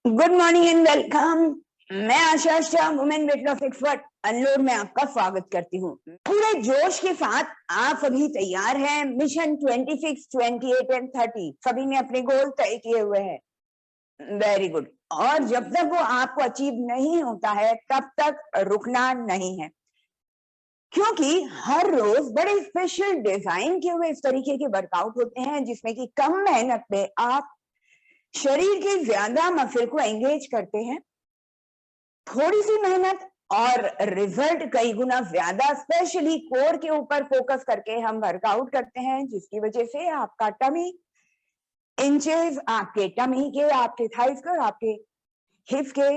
Good morning and welcome. मैं Asha Shah, women weight loss expert Unload में आपका स्वागत करती हूँ। पूरे जोश के साथ आप सभी तैयार हैं। मिशन 26, 28 एंड 30 सभी ने अपने गोल तय किए हुए हैं। Very good. और जब तक वो आपको अचीव नहीं होता है तब तक रुकना नहीं है, क्योंकि हर रोज बड़े स्पेशल डिजाइन किए हुए इस तरीके के वर्कआउट होते हैं जिसमें कि कम मेहनत में आप शरीर के ज्यादा मसल को एंगेज करते हैं। थोड़ी सी मेहनत और रिजल्ट कई गुना ज्यादा, स्पेशली कोर के ऊपर फोकस करके हम वर्कआउट करते हैं, जिसकी वजह से आपका टमी इंचेस, आपके टमी के, आपके थाइस के और आपके हिप के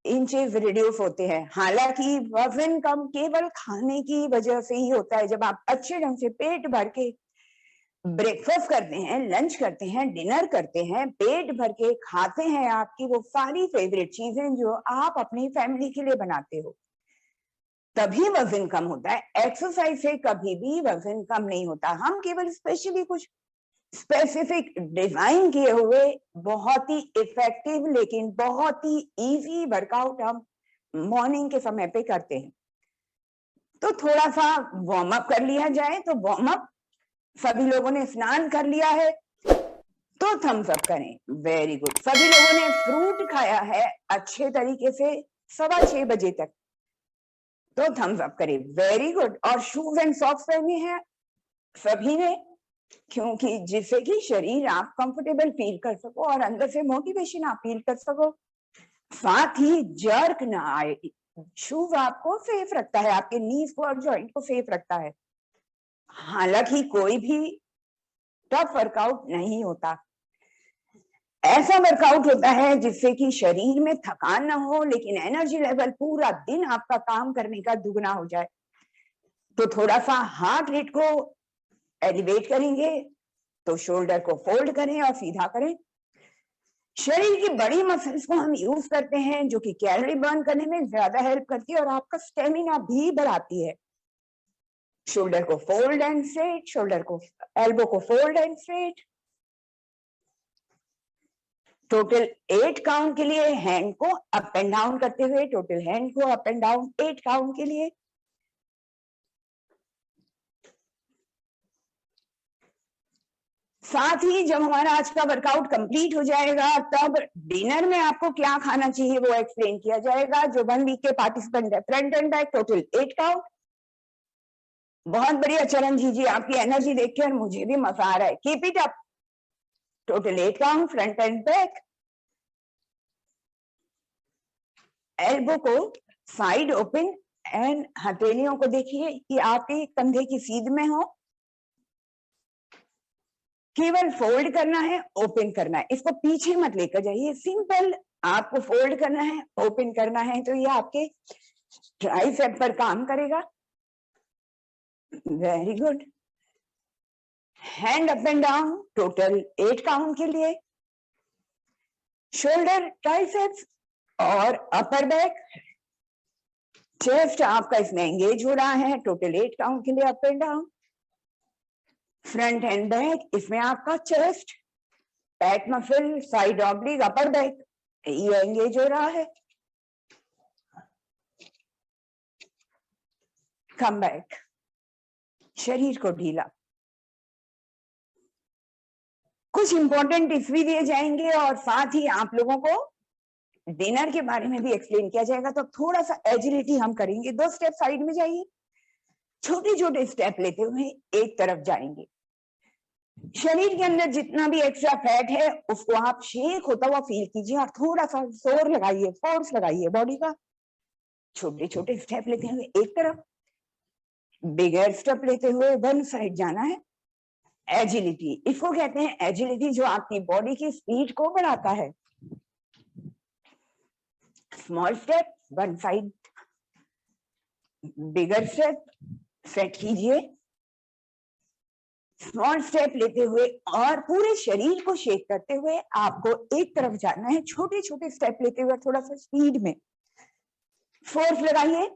इंचेस रिड्यूस होते हैं। हालांकि वजन कम केवल खाने की वजह से ही होता है। जब आप अच्छे ढंग से पेट भर के ब्रेकफास्ट करते हैं, लंच करते हैं, डिनर करते हैं, पेट भर के खाते हैं आपकी वो सारी फेवरेट चीजें जो आप अपनी फैमिली के लिए बनाते हो, तभी वजन कम होता है। एक्सरसाइज से कभी भी वजन कम नहीं होता। हम केवल स्पेशली कुछ स्पेसिफिक डिजाइन किए हुए बहुत ही इफेक्टिव लेकिन बहुत ही इजी वर्कआउट हम मॉर्निंग के समय पे करते हैं। तो थोड़ा सा वार्म अप कर लिया जाए। तो वार्म अप, सभी लोगों ने स्नान कर लिया है तो थम्स अप करें। Very good. सभी लोगों ने फ्रूट खाया है अच्छे तरीके से 6:15 बजे तक, तो थम्स अप करें। Very good. और शूज एंड सॉक्स पहने हैं सभी ने, क्योंकि जिससे कि शरीर आप कंफर्टेबल फील कर सको और अंदर से मोटिवेशन आप फील कर सको, साथ ही जर्क ना आए। शूज आपको सेफ रखता है, आपके नीज को और जॉइंट को सेफ रखता है। हालांकि कोई भी टफ वर्कआउट नहीं होता, ऐसा वर्कआउट होता है जिससे कि शरीर में थकान ना हो लेकिन एनर्जी लेवल पूरा दिन आपका काम करने का दुगना हो जाए। तो थोड़ा सा हार्ट रेट को एलिवेट करेंगे, तो शोल्डर को फोल्ड करें और सीधा करें। शरीर की बड़ी मसल्स को हम यूज करते हैं जो कि कैलोरी बर्न करने में ज्यादा हेल्प करती है और आपका स्टेमिना भी बढ़ाती है। शोल्डर को फोल्ड एंड स्ट्रेट, शोल्डर को, एल्बो को fold and straight. Total 8 count के लिए हैंड को अप एंड डाउन करते हुए, टोटल हैंड को अप एंड डाउन 8 काउंट के लिए। साथ ही जब हमारा आज का वर्कआउट कंप्लीट हो जाएगा तब डिनर में आपको क्या खाना चाहिए वो एक्सप्लेन किया जाएगा। जो 1 वीक के पार्टिसिपेंट है, front end back total 8 count. बहुत बढ़िया चरणजीत जी, आपकी एनर्जी देखकर मुझे भी मजा आ रहा है। Keep it up. Total 8 count, front end back. Elbow को साइड ओपन एंड हथेलियों को देखिए कि आपके कंधे की सीध में हो। केवल फोल्ड करना है, ओपन करना है, इसको पीछे मत लेकर जाइए। सिंपल आपको फोल्ड करना है, ओपन करना है, तो ये आपके ट्राइसेप पर काम करेगा। Very good. Hand up and down total 8 count के लिए। शोल्डर, ट्राइसेप्स और अपर बैक, चेस्ट आपका इसमें एंगेज हो रहा है, टोटल 8 काउंट के लिए up and down. Front end back, इसमें आपका chest, back muscle, side oblique, upper back ये एंगेज हो रहा है। कम बैक, शरीर को ढीला। कुछ इंपॉर्टेंट टिप्स भी दिए जाएंगे और साथ ही आप लोगों को डिनर के बारे में भी एक्सप्लेन किया जाएगा। तो थोड़ा सा एजिलिटी हम करेंगे। 2 स्टेप साइड में जाइए, छोटे छोटे स्टेप लेते हुए एक तरफ जाएंगे। शरीर के अंदर जितना भी एक्स्ट्रा फैट है उसको आप शेक होता हुआ फील कीजिए और थोड़ा सा जोर लगाइए, फोर्स लगाइए बॉडी का। छोटे छोटे स्टेप लेते हुए एक तरफ, बिगर स्टेप लेते हुए वन साइड जाना है। एजिलिटी, इसको कहते हैं एजिलिटी, जो आपकी बॉडी की स्पीड को बढ़ाता है। स्मॉल स्टेप, वन साइड, बिगर स्टेप, सेट कीजिए। स्मॉल स्टेप लेते हुए और पूरे शरीर को शेक करते हुए आपको एक तरफ जाना है। छोटे छोटे स्टेप लेते हुए थोड़ा सा स्पीड में फोर्स लगाइए।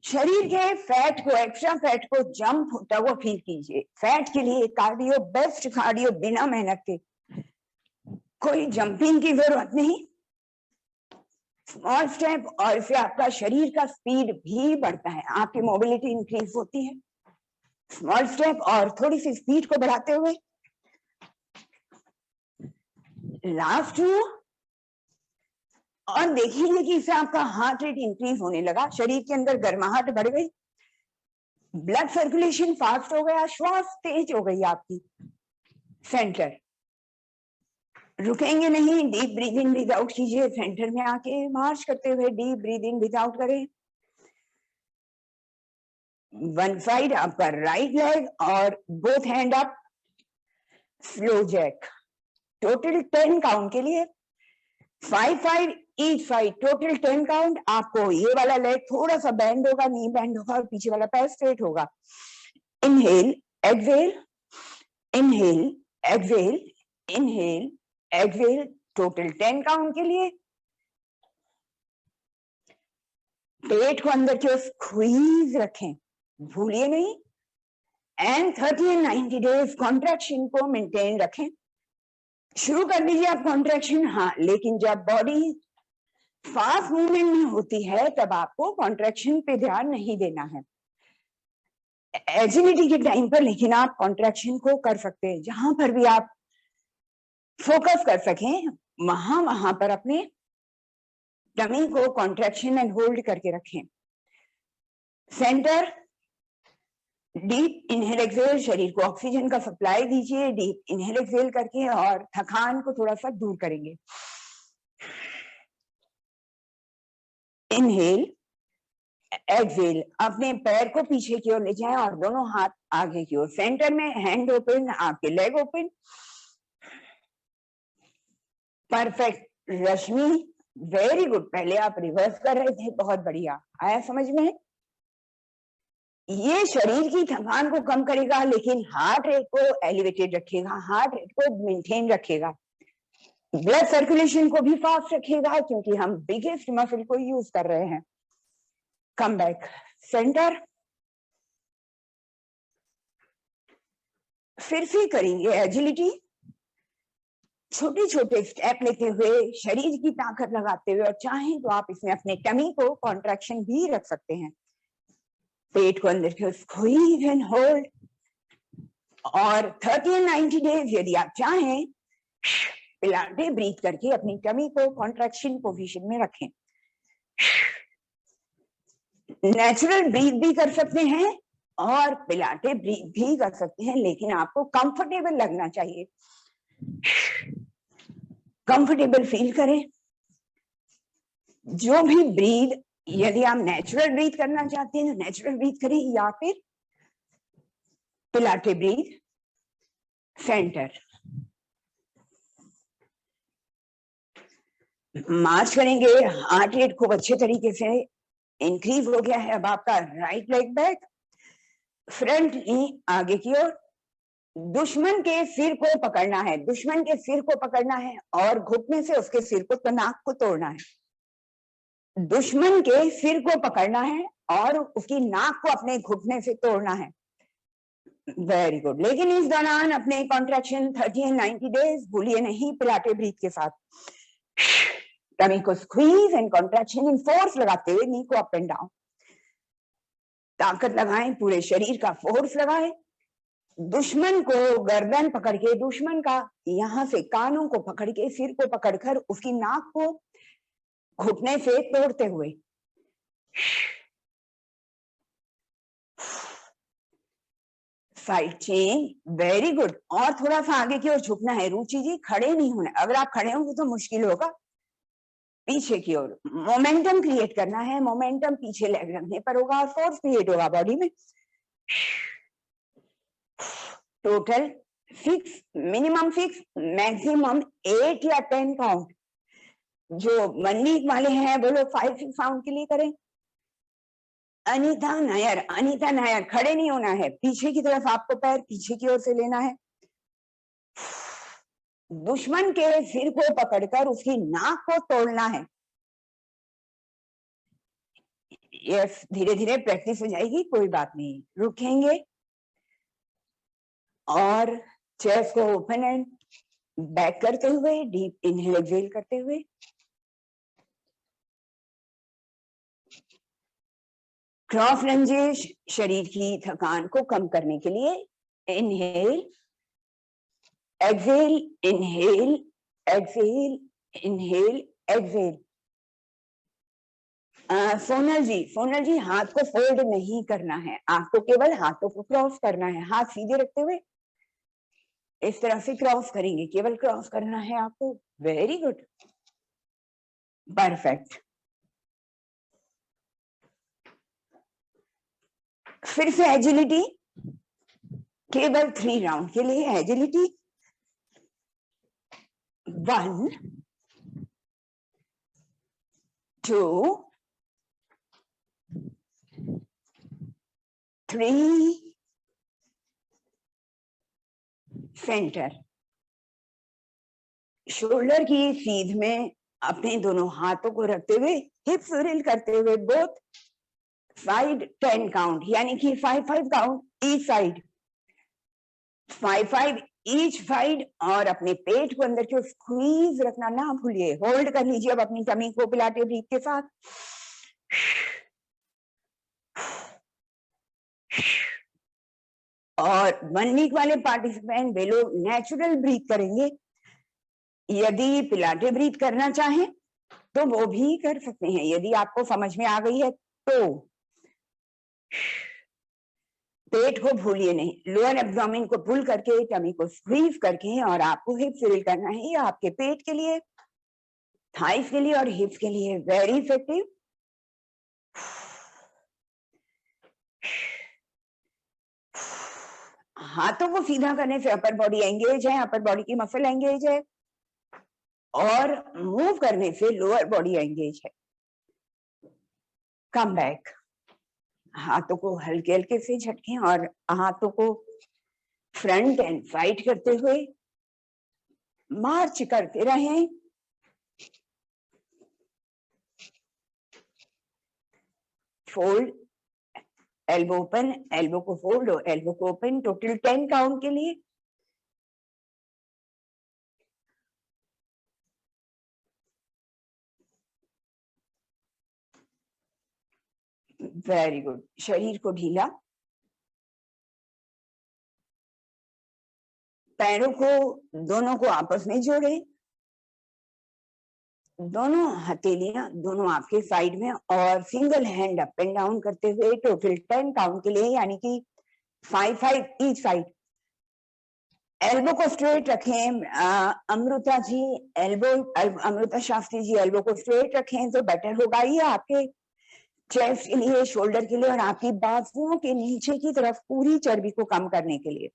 शरीर के फैट को, एक्स्ट्रा फैट को जंप होता हुआ फील कीजिए। फैट के लिए कार्डियो, बेस्ट कार्डियो बिना मेहनत के, कोई जंपिंग की जरूरत नहीं, स्मॉल स्टेप, और इससे आपका शरीर का स्पीड भी बढ़ता है, आपकी मोबिलिटी इंक्रीज होती है। स्मॉल स्टेप और थोड़ी सी स्पीड को बढ़ाते हुए लास्ट टू, और देखिए कि इससे आपका हार्ट रेट इंक्रीज होने लगा, शरीर के अंदर गर्माहट बढ़ गई, ब्लड सर्कुलेशन फास्ट हो गया, श्वास तेज हो गई आपकी। सेंटर, रुकेंगे नहीं, deep breath in breath out कीजिए, सेंटर में आके मार्च करते हुए deep breath in breath out करें। वन साइड आपका राइट लेग और both hand up, slow jack, total 10 count के लिए, 5-5 ईच साइड, टोटल 10 काउंट। आपको ये वाला लेग थोड़ा सा बेंड होगा, नी बेंड होगा, और पीछे वाला पैर स्ट्रेट होगा। Inhale exhale, inhale exhale, inhale Excel, total 10 count के लिए। पेट को अंदर की ओर स्क्वीज रखें, भूलिए नहीं, एंड 30 and 90 डेज कॉन्ट्रैक्शन को मेंटेन रखें। शुरू कर दीजिए आप कॉन्ट्रैक्शन, हाँ, लेकिन जब बॉडी फास्ट मूवमेंट में होती है तब आपको कॉन्ट्रैक्शन पे ध्यान नहीं देना है। एजिलिटी के टाइम पर लेकिन आप कॉन्ट्रैक्शन को कर सकते हैं, जहां पर भी आप फोकस कर सकें वहां पर अपने टमी को कॉन्ट्रैक्शन एंड होल्ड करके रखें। सेंटर, डीप इनहेल एक्सेल, शरीर को ऑक्सीजन का सप्लाई दीजिए डीप इनहेल एक्सेल करके, और थकान को थोड़ा सा दूर करेंगे। इनहेल एक्सेल, अपने पैर को पीछे की ओर ले जाएं और दोनों हाथ आगे की ओर, सेंटर में हैंड ओपन, आपके लेग ओपन। परफेक्ट रश्मि, वेरी गुड, पहले आप रिवर्स कर रहे थे, बहुत बढ़िया, आया समझ में? ये शरीर की थकान को कम करेगा लेकिन हार्ट रेट को एलिवेटेड रखेगा, हार्ट रेट को मेंटेन रखेगा, ब्लड सर्कुलेशन को भी फास्ट रखेगा, क्योंकि हम बिगेस्ट मसल को यूज कर रहे हैं। कम बैक, सेंटर, फिर से करेंगे एजिलिटी, छोटे छोटे स्टेप लेते हुए, शरीर की ताकत लगाते हुए, और चाहें तो आप इसमें अपने टमी को कॉन्ट्रैक्शन भी रख सकते हैं। पेट को अंदर की स्क्वीज एंड होल्ड, और 30 and 90 डेज यदि आप चाहें पिलाटे ब्रीथ करके अपनी टमी को कॉन्ट्रैक्शन पोजीशन में रखें। नेचुरल ब्रीथ भी कर सकते हैं और पिलाटे ब्रीथ भी कर सकते हैं, लेकिन आपको कंफर्टेबल लगना चाहिए, कंफर्टेबल फील करें। जो भी ब्रीथ, यदि आप नेचुरल ब्रीथ करना चाहते हैं तो नेचुरल ब्रीथ करें, या फिर पिलाटे ब्रीथ। सेंटर, मार्च करेंगे, हार्ट रेट खूब अच्छे तरीके से इंक्रीज हो गया है। अब आपका राइट लेग बैक, फ्रंट नी आगे की ओर, दुश्मन के सिर को पकड़ना है, दुश्मन के सिर को पकड़ना है और घुटने से उसके सिर को, तो नाक को तोड़ना है। दुश्मन के सिर को पकड़ना है और उसकी नाक को अपने घुटने से तोड़ना है। वेरी गुड, लेकिन इस दौरान अपने कॉन्ट्रैक्शन 30 and 90 डेज भूलिए नहीं, पिलाटे ब्रीथ के साथ टमी को squeeze and contraction in force लगाते हुए नी को अप एंड डाउन, ताकत लगाएं, पूरे शरीर का फोर्स लगाएं। दुश्मन को गर्दन पकड़ के, दुश्मन का यहां से कानों को पकड़ के, सिर को पकड़कर उसकी नाक को घुटने से तोड़ते हुए। साइड चेंज, वेरी गुड, और थोड़ा सा आगे की ओर झुकना है। रुचि जी, खड़े नहीं होना, अगर आप खड़े होंगे तो मुश्किल होगा। पीछे की ओर मोमेंटम क्रिएट करना है, मोमेंटम पीछे लेग रखने पर होगा और फोर्स क्रिएट होगा बॉडी में। टोटल 6, मिनिमम 6, मैक्सिमम 8 या 10 काउंट। जो मंडलीक वाले हैं वो लोग 5-6 काउंट के लिए करें। अनीता नायर, अनीता नायर, खड़े नहीं होना है, पीछे की तरफ आपको पैर पीछे की ओर से लेना है। दुश्मन के सिर को पकड़कर उसकी नाक को तोड़ना है। यस, धीरे धीरे प्रैक्टिस हो जाएगी, कोई बात नहीं। रुकेंगे और चेस्ट को ओपन एंड बैक करते हुए, डीप इनहेल एक्सहेल करते हुए, क्रॉस लंजेस शरीर की थकान को कम करने के लिए। Inhale, exhale, inhale, exhale, inhale, exhale. Sonal ji हाथ को फोल्ड नहीं करना है, आपको केवल हाथों को क्रॉस करना है, हाथ सीधे रखते हुए इस तरह से क्रॉस करेंगे, केवल क्रॉस करना है आपको। Very good, perfect. फिर से एजिलिटी, केवल 3 राउंड के लिए एजिलिटी। 1 2 3 सेंटर। शोल्डर की सीध में अपने दोनों हाथों को रखते हुए हिप्स रिल करते हुए बोथ साइड 10 काउंट, यानी कि 5-5 count each side, 5-5 each side. और अपने पेट को अंदर की स्क्वीज रखना ना भूलिए। होल्ड कर लीजिए अब अपनी टमी को पिलाटे ब्रीथ के साथ। और 1 वीक वाले पार्टिसिपेंट वे लोग नेचुरल ब्रीथ करेंगे। यदि पिलाटे ब्रीथ करना चाहें तो वो भी कर सकते हैं, यदि आपको समझ में आ गई है तो। पेट को भूलिए नहीं, लोअर एब्डोमेन को पुल करके टमी को स्क्वीज करके, और आपको हिप्स रिल करना है। ये आपके पेट के लिए, थाइस के लिए और हिप्स के लिए वेरी इफेक्टिव। हाथों को सीधा करने से अपर बॉडी एंगेज है, अपर बॉडी की मसल एंगेज है, और मूव करने से लोअर बॉडी एंगेज है। कम बैक, हाथों को हल्के हल्के से झटकें और हाथों को फ्रंट एंड साइड करते हुए मार्च करते रहें। फोल्ड, एल्बो ओपन, एल्बो को फोल्ड और एल्बो को ओपन, टोटल 10 काउंट के लिए। वेरी गुड, शरीर को ढीला, पैरों को दोनों को आपस में जोड़े, दोनों हथेलियां दोनों आपके साइड में, और single hand up and down करते हुए टोटल 10 काउंट के लिए, यानी कि 5-5 ईच साइड। एल्बो को स्ट्रेट रखें। अमृता जी एल्बो, अमृता शास्त्री जी एल्बो को स्ट्रेट रखें तो बेटर होगा। ये आपके चेस्ट के लिए, शोल्डर के लिए और आपकी बाजुओं के नीचे की तरफ पूरी चर्बी को कम करने के लिए।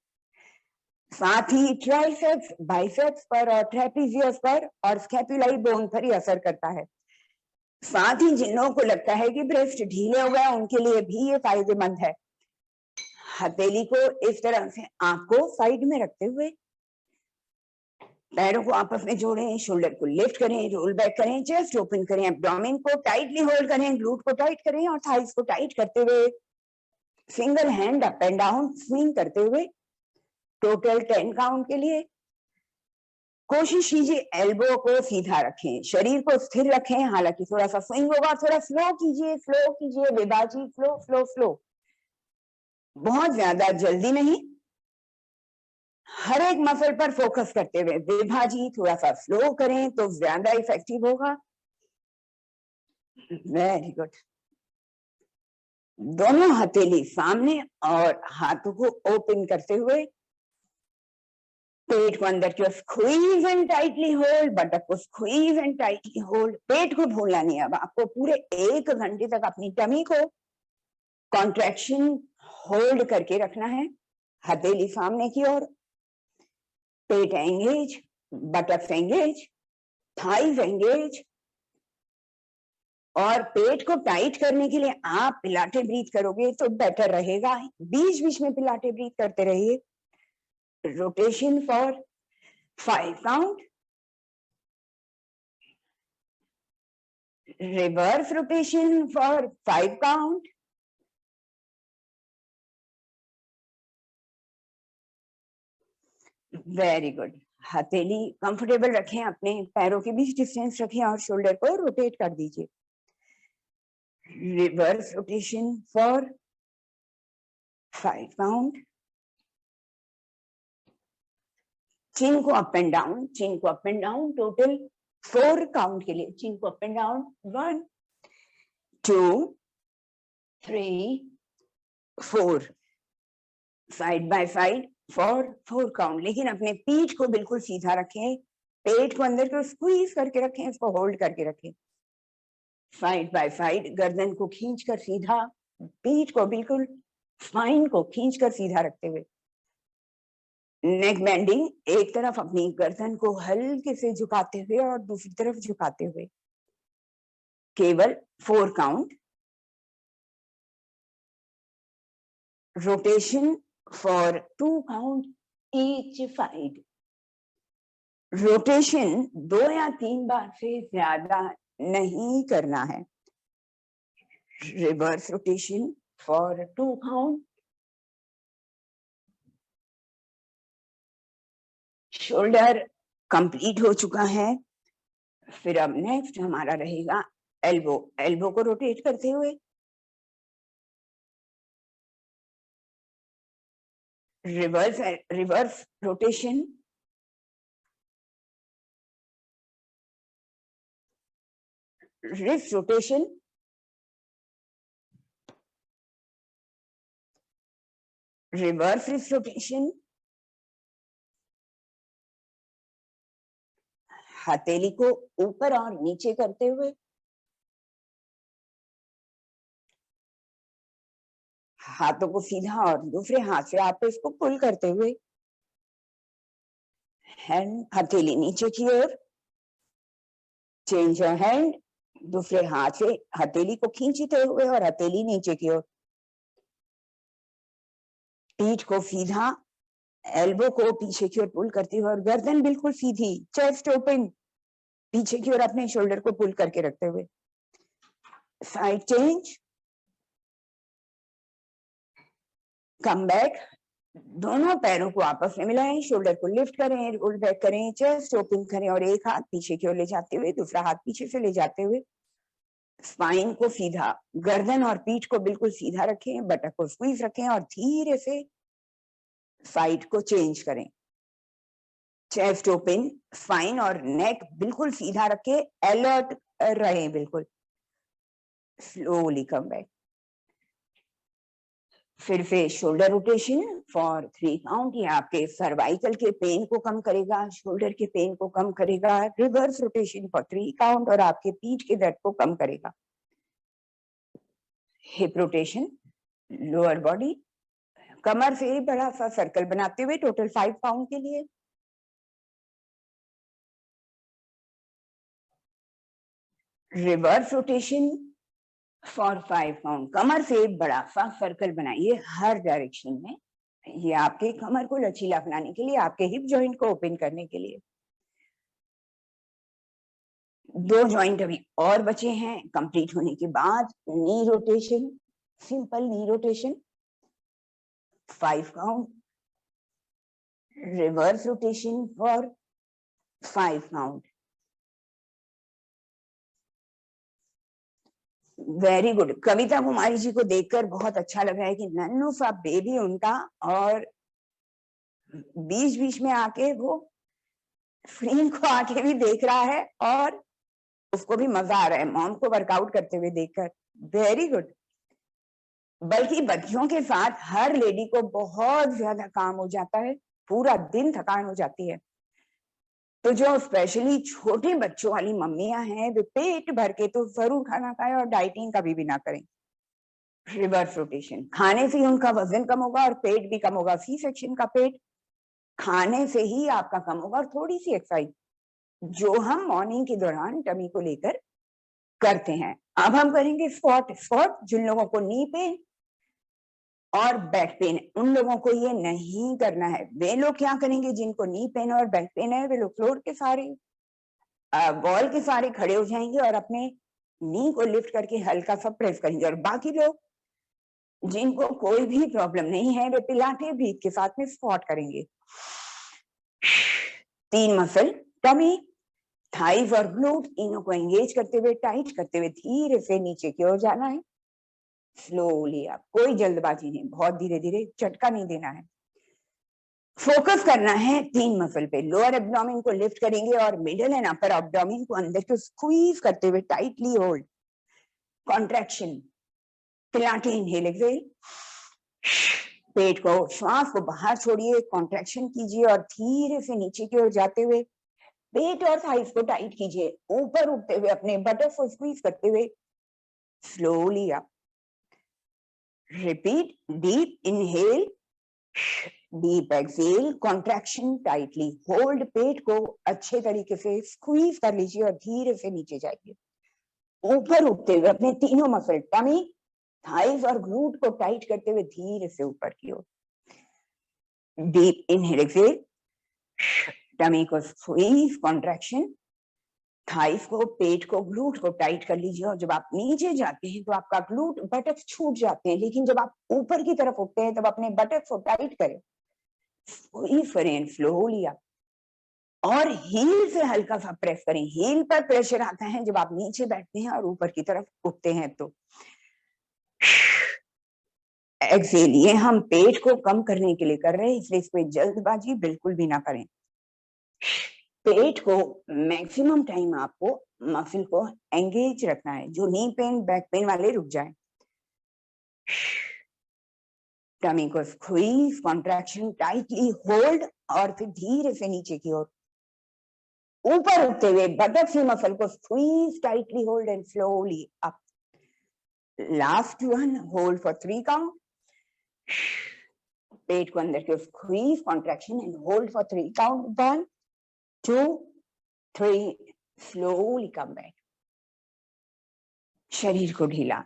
साथ ही ट्राइसेप्स, बाइसेप्स पर और ट्रेपेजियस पर और स्कैपुलाई बोन पर ही असर करता है। साथ ही जिन लोगों को लगता है कि ब्रेस्ट ढीले हो गया, उनके लिए भी ये फायदेमंद है। हथेली को इस तरह से आपको साइड में रखते हुए पैरों को आपस में जोड़ें, शोल्डर को लिफ्ट करें, रोल बैक करें, चेस्ट ओपन करें, एब्डोमेन को टाइटली होल्ड करें, ग्लूट को टाइट करें और थाइस को टाइट करते हुए single hand up and down swing करते हुए टोटल 10 काउंट के लिए। कोशिश कीजिए एल्बो को सीधा रखें, शरीर को स्थिर रखें, हालांकि थोड़ा सा स्विंग होगा, थोड़ा स्लो कीजिए विभाजी, स्लो स्लो स्लो, बहुत ज्यादा जल्दी नहीं। हर एक मसल पर फोकस करते हुए विभाजी थोड़ा सा स्लो करें तो ज्यादा इफेक्टिव होगा। वेरी गुड, दोनों हथेली सामने और हाथों को ओपन करते हुए पेट को अंदर की ओर स्क्वीज एंड टाइटली होल्ड, बटक को स्क्वीज एंड टाइटली होल्ड। पेट को भूलना नहीं, अब आपको पूरे 1 घंटे तक अपनी टमी को कॉन्ट्रैक्शन होल्ड करके रखना है। हथेली सामने की ओर, पेट engage, buttocks engage, thighs engage. और पेट को टाइट करने के लिए आप पिलाटे ब्रीथ करोगे तो बेटर रहेगा। बीच बीच में पिलाटे ब्रीथ करते रहिए। Rotation for 5 count, reverse rotation for 5 count, very good. हथेली कंफर्टेबल रखें, अपने पैरों के बीच डिस्टेंस रखें और शोल्डर को रोटेट कर दीजिए। reverse rotation for 5 count. Chin को up and down, chin को up and down, total 4 count के लिए chin को up and down, 1, 2, 3, 4, side by side for 4 count. लेकिन अपने पीठ को बिल्कुल सीधा रखें, पेट को अंदर को स्क्वीज करके रखें, इसको होल्ड करके रखें. साइड बाय साइड, गर्दन को खींचकर सीधा, पीठ को बिल्कुल स्पाइन को खींचकर सीधा रखते हुए. नेक बेंडिंग, एक तरफ अपनी गर्दन को हल्के से झुकाते हुए और दूसरी तरफ झुकाते हुए. केवल 4 count. Rotation for 2 count each side. Rotation 2 या 3 बार से ज्यादा नहीं करना है. Reverse rotation for 2 count. Shoulder complete हो चुका है. फिर अब नेक्स्ट हमारा रहेगा एल्बो. एल्बो को रोटेट करते हुए reverse rotation. Wrist rotation. Reverse wrist rotation. हथेली को ऊपर और नीचे करते हुए, हाथों को सीधा और दूसरे हाथ से आप इसको पुल करते हुए, हैंड हथेली नीचे की ओर, चेंज योर हैंड, दूसरे हाथ से हथेली को खींचते हुए और हथेली नीचे की ओर, पीठ को सीधा, एल्बो को पीछे की ओर पुल करते हुए और गर्दन बिल्कुल सीधी, चेस्ट ओपन, पीछे की ओर अपने शोल्डर को पुल करके रखते हुए. Side change, come back. दोनों पैरों को आपस में मिलाएं, शोल्डर को लिफ्ट करें, रोल बैक करें, चेस्ट ओपन करें और एक हाथ पीछे की ओर ले जाते हुए, दूसरा हाथ पीछे से ले जाते हुए, स्पाइन को सीधा, गर्दन और पीठ को बिल्कुल सीधा रखें, बटक को स्क्वीज रखें और धीरे से साइड को चेंज करें. चेस्ट ओपन, स्पाइन और नेक बिल्कुल सीधा रखे, अलर्ट रहे बिल्कुल. Slowly come back. फिर से शोल्डर रोटेशन फॉर 3 काउंट. ये आपके सर्वाइकल के पेन को कम करेगा, शोल्डर के पेन को कम करेगा. रिवर्स रोटेशन फॉर 3 काउंट और आपके पीठ के दर्द को कम करेगा. हिप रोटेशन, लोअर बॉडी, कमर से बड़ा सा सर्कल बनाते हुए टोटल 5 काउंट के लिए. Reverse rotation for 5 count. कमर से बड़ा सा सर्कल बनाइए हर डायरेक्शन में. ये आपके कमर को लचीला बनाने के लिए, आपके हिप जॉइंट को ओपन करने के लिए. 2 जॉइंट अभी और बचे हैं. कंप्लीट होने के बाद knee rotation, simple knee rotation, 5 count. Reverse rotation for 5 count. Very good. Kavita Kumari ji को देखकर बहुत अच्छा लगा है कि नन्नू सा बेबी उनका, और बीच बीच में आके वो स्क्रीन को आके भी देख रहा है और उसको भी मजा आ रहा है मॉम को वर्कआउट करते हुए देखकर. Very good. बल्कि बच्चों के साथ हर लेडी को बहुत ज्यादा काम हो जाता है, पूरा दिन थकान हो जाती है. तो जो स्पेशली छोटे बच्चों वाली मम्मियां हैं, वे पेट भर के तो जरूर खाना खाएं और डाइटिंग कभी भी ना करें. रिवर्स रोटेशन, खाने से ही उनका वजन कम होगा और पेट भी कम होगा. सी सेक्शन का पेट खाने से ही आपका कम होगा. और थोड़ी सी एक्सरसाइज जो हम मॉर्निंग के दौरान टमी को लेकर करते हैं. अब हम करेंगे स्क्वाट. स्क्वाट जिन लोगों को नी पेन और बैक पेन, उन लोगों को ये नहीं करना है. वे लोग क्या करेंगे, जिनको नी पेन और बैक पेन है, वे लोग फ्लोर के सारे वॉल के सारे खड़े हो जाएंगे और अपने नी को लिफ्ट करके हल्का सा प्रेस करेंगे. और बाकी लोग जिनको कोई भी प्रॉब्लम नहीं है, वे पिलाटे ब्रीथ के साथ में स्क्वाट करेंगे. 3 मसल, टमी, थाइस और ग्लूट इनों को एंगेज करते हुए, टाइट करते हुए धीरे से नीचे की ओर जाना है। स्लोली अप, कोई जल्दबाजी नहीं, बहुत धीरे धीरे, झटका नहीं देना है। फोकस करना है 3 मसल पे। लोअर एब्डोमेन को लिफ्ट करेंगे और मिडिल एंड अपर एब्डोमेन को अंदर को स्क्वीज करते हुए tightly hold. Contraction, pilates, inhale, exhale. पेट को, श्वास को बाहर छोड़िए, कॉन्ट्रैक्शन कीजिए और धीरे से नीचे की ओर जाते हुए पेट और थाइस को टाइट कीजिए। ऊपर उठते हुए अपने बटक्स को स्क्वीज करते हुए slowly up. Repeat, deep inhale, deep exhale, contraction, tightly hold. पेट को अच्छे तरीके से स्क्वीज कर लीजिए और धीरे से नीचे जाइए। ऊपर उठते हुए अपने तीनों मसल, टमी, थाइस और ग्लूट को टाइट करते हुए धीरे से ऊपर की ओर। डीप इनहेल, एक्सहेल, टमी को स्क्वीज, कॉन्ट्रैक्शन, थाइस को, पेट को, ग्लूट को टाइट कर लीजिए। और जब आप नीचे जाते हैं तो आपका ग्लूट, बटक्स छूट जाते हैं, लेकिन जब आप ऊपर की तरफ उठते हैं तब अपने बटक्स को टाइट करें, स्लोली अप। और हील से हल्का सा प्रेस करें। हील पर प्रेशर आता है जब आप नीचे बैठते हैं और ऊपर की तरफ उठते हैं तो। एक्सहेल, ये हम पेट को कम करने के लिए कर रहे हैं, इसलिए इस पे जल्दबाजी बिल्कुल भी ना करें। पेट को मैक्सिमम टाइम आपको मसल को एंगेज रखना है, जो नी पेन, बैक पेन वाले रुक जाए। टमी को स्क्वीज, कॉन्ट्रैक्शन, टाइटली होल्ड और फिर धीरे से नीचे की ओर। ऊपर उठते हुए बटक्स की मसल को squeeze, tightly hold and slowly up. Last one, hold for 3 count. पेट को अंदर की ओर squeeze, contraction and hold for 3 count. 1 2 3, slowly come back. शरीर को ढीला।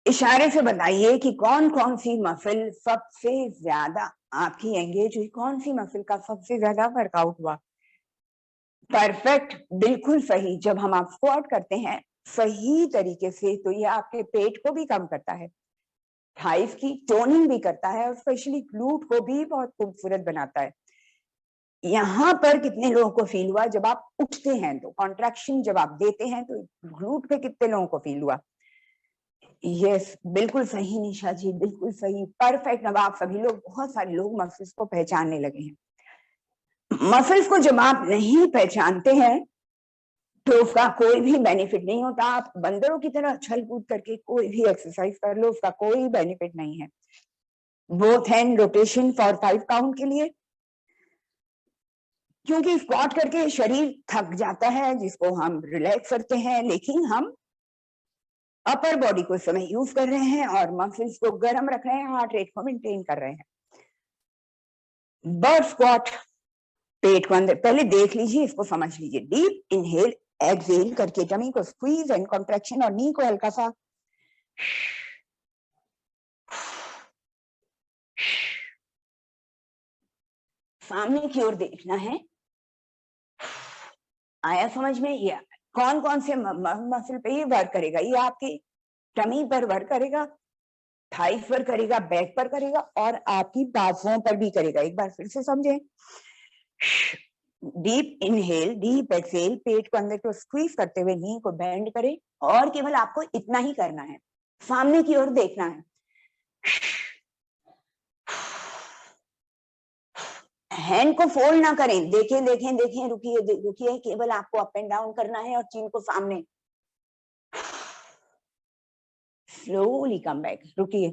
इशारे से बताइए कि कौन कौन सी मसल सबसे ज्यादा आपकी एंगेज हुई, कौन सी मसल का सबसे ज्यादा वर्कआउट हुआ। परफेक्ट, बिल्कुल सही। जब हम आप स्क्वाट करते हैं सही तरीके से तो ये आपके पेट को भी कम करता है, थाइस की टोनिंग भी करता है और स्पेशली ग्लूट को भी बहुत खूबसूरत बनाता है। यहाँ पर कितने लोगों को फील हुआ जब आप उठते हैं तो, कॉन्ट्रैक्शन जब आप देते हैं तो ग्लूट पे कितने लोगों को फील हुआ। यस, बिल्कुल सही निशा जी, बिल्कुल सही, परफेक्ट। अब आप सभी लोग, बहुत सारे लोग मसल्स को पहचानने लगे हैं। मसल्स को जब आप नहीं पहचानते हैं तो उसका कोई भी बेनिफिट नहीं होता। आप बंदरों की तरह छल कूद करके कोई भी एक्सरसाइज कर लो, उसका कोई बेनिफिट नहीं है। Both hand rotation for 5 count के लिए, क्योंकि स्क्वाट करके शरीर थक जाता है जिसको हम रिलैक्स करते हैं, लेकिन हम अपर बॉडी को इस समय यूज कर रहे हैं और मसल्स को गर्म रख रहे हैं, हार्ट रेट को मेंटेन कर रहे हैं। बर्ड स्क्वाट, पेट को अंदर, पहले देख लीजिए, इसको समझ लीजिए। डीप इनहेल, एक्सहेल करके टमी को स्क्वीज एंड कॉन्ट्रैक्शन और नी को हल्का सा सामने की ओर देखना है। आया समझ में? ये कौन कौन से मसल पे ये वर्क करेगा? ये आपके टमी पर वर्क करेगा, थाइस पर करेगा, बैक पर करेगा और आपकी बाजुओं पर भी करेगा। एक बार फिर से समझें। डीप इनहेल, डीप एक्सहेल, पेट को अंदर को स्क्वीज करते हुए नी को बेंड करें और केवल आपको इतना ही करना है, सामने की ओर देखना है। हैंड को फोल्ड ना करें, देखें देखें देखें, रुकिए रुकिए, केवल आपको अप एंड डाउन करना है और चीन को सामने। स्लोली कम बैक, रुकिए।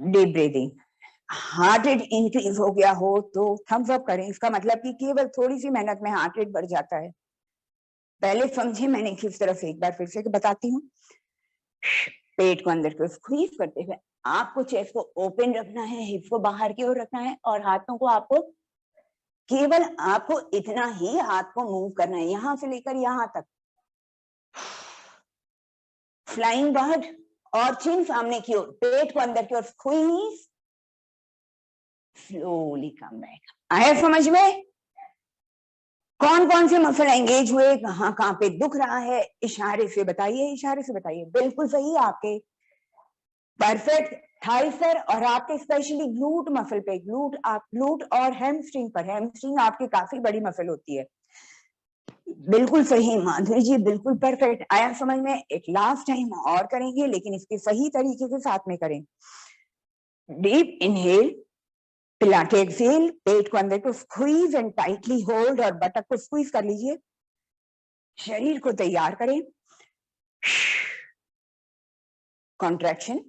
Deep breathing. Heart rate increase हो गया हो तो थम्स अप करें, इसका मतलब कि केवल थोड़ी सी मेहनत में हार्ट रेट बढ़ जाता है। पहले समझे मैंने किस तरह से, एक बार फिर से बताती हूँ। पेट को अंदर को स्क्वीज करते हुए आपको चेस्ट को ओपन रखना है, हिप्स को बाहर की ओर रखना है और हाथों को आपको, केवल आपको इतना ही हाथ को मूव करना है, यहां से लेकर यहां तक। फ्लाइंग बर्ड और चिन सामने की ओर, पेट को अंदर की ओर स्क्वीज, स्लोली कम बैक। आया समझ में? कौन कौन से मसल एंगेज हुए, कहां कहां पे दुख रहा है, इशारे से बताइए, इशारे से बताइए। बिल्कुल सही आपके, परफेक्ट। थाइस पर और आपके स्पेशली ग्लूट मसल पे, ग्लूट और हैमस्ट्रिंग पर। हैमस्ट्रिंग आपकी काफी बड़ी मसल होती है। बिल्कुल सही माधुरी जी, बिल्कुल परफेक्ट। आया समझ में? एक लास्ट टाइम और करेंगे, लेकिन इसके सही तरीके के साथ में करें। डीप इनहेल, पिला के एक्सेल, पेट को अंदर को स्क्वीज एंड टाइटली होल्ड, और बटक को स्क्वीज कर लीजिए। शरीर को तैयार करें। कॉन्ट्रैक्शन,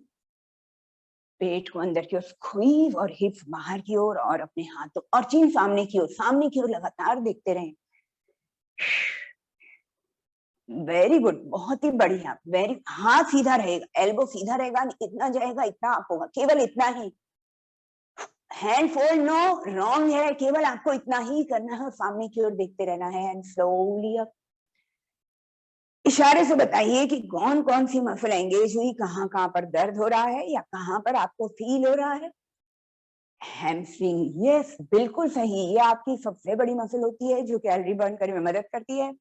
पेट को अंदर की ओर स्क्वीज और हिप्स बाहर की ओर, और अपने हाथों और चीन सामने की ओर लगातार देखते रहें। वेरी गुड, बहुत ही बढ़िया। वेरी, हाथ सीधा रहेगा, एल्बो सीधा रहेगा, इतना जाएगा इतना आप होगा, केवल इतना ही। हैंड फोल्ड नो, रॉन्ग है, केवल आपको इतना ही करना है और सामने की ओर देखते रहना है। And slowly up. इशारे से बताइए कि कौन कौन सी मसल एंगेज हुई, कहाँ कहाँ पर दर्द हो रहा है या कहाँ पर आपको फील हो रहा है। हैमस्ट्रिंग, यस बिल्कुल सही, ये आपकी सबसे बड़ी मसल होती है जो कैलोरी बर्न करने में मदद करती है।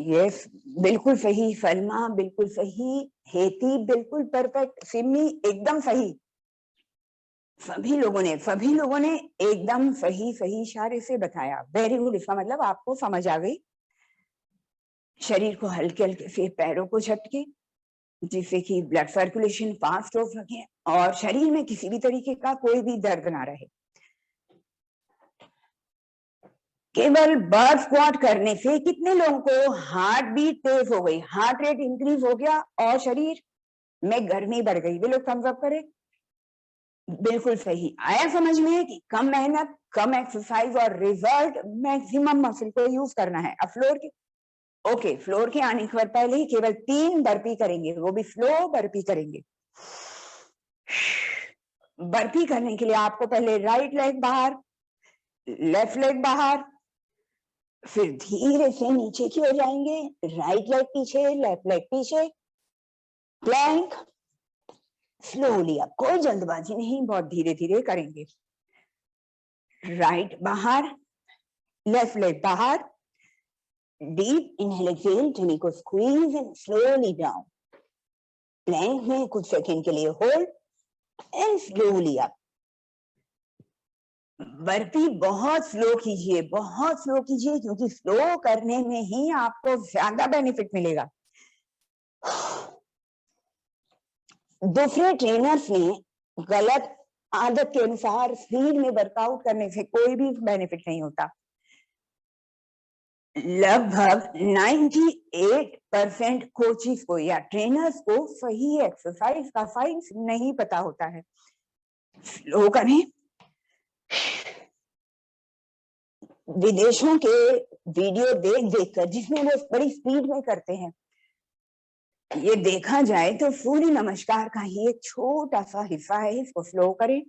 यस बिल्कुल सही सलमा, बिल्कुल सही हेती, बिल्कुल परफेक्ट सिमी, एकदम सही। सभी लोगों ने एकदम सही सही इशारे से बताया। वेरी गुड, इसका मतलब आपको समझ आ गई। शरीर को हल्के हल्के से पैरों को झटके, जिससे कि ब्लड सर्कुलेशन फास्ट हो सके और शरीर में किसी भी तरीके का कोई भी दर्द ना रहे। केवल बर्ड स्क्वाट करने से कितने लोगों को हार्ट बीट तेज हो गई, हार्ट रेट इंक्रीज हो गया और शरीर में गर्मी बढ़ गई? वे लोग थम्स अप करें। बिल्कुल सही। आया समझ में कि कम मेहनत, कम एक्सरसाइज और रिजल्ट मैक्सिमम मसल को यूज करना है। अब फ्लोर के, ओके, फ्लोर के आने के पहले ही केवल 3 बर्पी करेंगे, वो भी स्लो बर्पी करेंगे। बर्पी करने के लिए आपको पहले राइट लेग बाहर, लेफ्ट लेग बाहर, फिर धीरे से नीचे की ओर जाएंगे, राइट लेग पीछे, लेफ्ट लेग पीछे, प्लैंक, स्लोली अप, कोई जल्दबाजी नहीं, बहुत धीरे धीरे करेंगे। राइट बाहर, लेफ्ट लेग बाहर, डीप इनहेल एक्सेल, tummy को squeeze and slowly down. Plank में कुछ सेकंड के लिए hold and slowly up. Burpee बहुत स्लो कीजिए, बहुत स्लो कीजिए, क्योंकि स्लो करने में ही आपको ज्यादा बेनिफिट मिलेगा। दूसरे ट्रेनर्स ने गलत आदत के अनुसार स्पीड में वर्कआउट करने से कोई भी बेनिफिट नहीं होता। लगभग 98% कोचिज को या ट्रेनर्स को सही एक्सरसाइज का साइंस नहीं पता होता है। स्लो करें। विदेशों के वीडियो देख देखकर, जिसमें वो बड़ी स्पीड में करते हैं, ये देखा जाए तो सूर्य नमस्कार का ही एक छोटा सा हिस्सा है। इसको स्लो करें।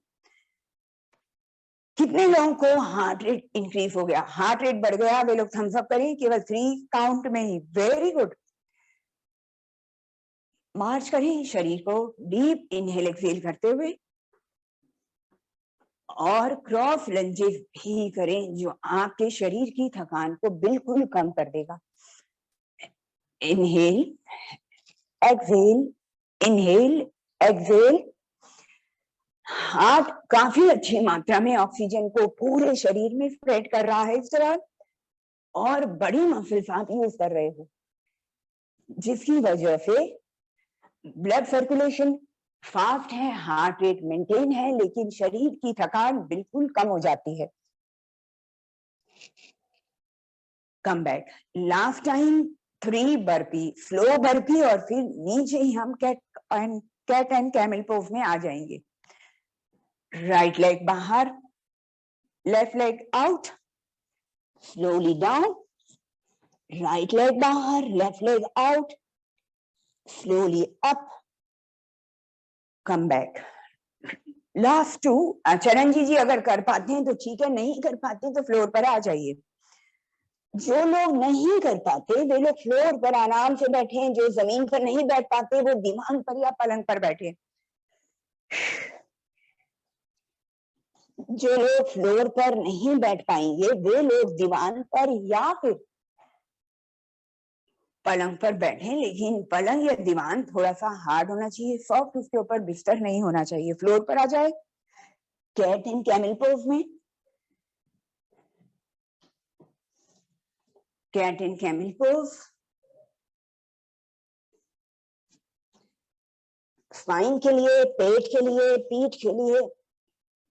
कितने लोगों को हार्ट रेट इंक्रीज हो गया, हार्ट रेट बढ़ गया? वे लोग थम्स अप करें, केवल 3 काउंट में ही। Very good. मार्च करें शरीर को डीप इनहेल एक्सेल करते हुए, और क्रॉस लंजेस भी करें, जो आपके शरीर की थकान को बिल्कुल कम कर देगा। Inhale exhale, inhale Excel. Heart काफी अच्छी मात्रा में ऑक्सीजन को पूरे शरीर में स्प्रेड कर रहा है इस तरह, और बड़ी मसल्स आप यूज कर रहे हो, जिसकी वजह से ब्लड सर्कुलेशन फास्ट है, हार्ट रेट मेंटेन है, लेकिन शरीर की थकान बिल्कुल कम हो जाती है। कम back. Last time 3 burpee, slow burpee, और फिर नीचे ही हम कैट एंड कैमल पोज में आ जाएंगे। राइट लेग बाहर, left leg out, slowly down, right leg बाहर, left leg out, slowly up, come back. Last 2 चरण जी अगर कर पाते हैं तो ठीक है, नहीं कर पाते तो फ्लोर पर आ जाइए। जो लोग नहीं कर पाते वे लोग फ्लोर पर आराम से बैठे, जो जमीन पर नहीं बैठ पाते वो दीवान पर या पलंग पर बैठे। जो लोग फ्लोर पर नहीं बैठ पाएंगे वे लोग दीवान पर या फिर पलंग पर बैठे, लेकिन पलंग या दीवान थोड़ा सा हार्ड होना चाहिए, सॉफ्ट, उसके ऊपर बिस्तर नहीं होना चाहिए। फ्लोर पर आ जाए, कैट एंड कैमल पोज में, cat and camel pose. Spine के लिए, पेट के लिए, पीठ के लिए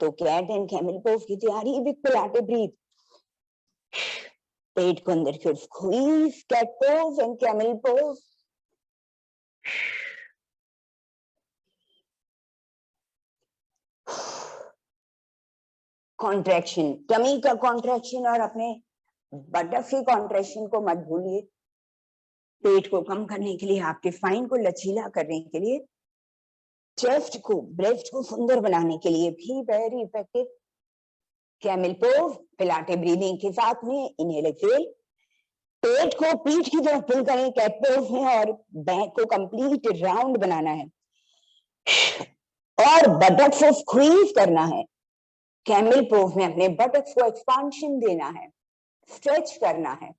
तो कैट एंड कैमल पोज की तैयारी विद पिलाटे ब्रीथ। पेट को अंदर की ओर squeeze, cat pose and camel pose. Contraction, tummy का कॉन्ट्रैक्शन और अपने बटक की कॉन्ट्रैक्शन को मत भूलिए। पेट को कम करने के लिए, आपके स्पाइन को लचीला करने के लिए, चेस्ट को, ब्रेस्ट को सुंदर बनाने के लिए भी very effective camel pose, पिलाटे breathing के साथ में इनहेल एक्सहेल। पेट को पीठ की तरफ पुल करें कैट पोज में और बैक को कंप्लीट राउंड बनाना है और बटक्स को स्क्वीज करना है। कैमल पोज में अपने बटक्स को एक्सपांशन देना है, स्ट्रेच करना है,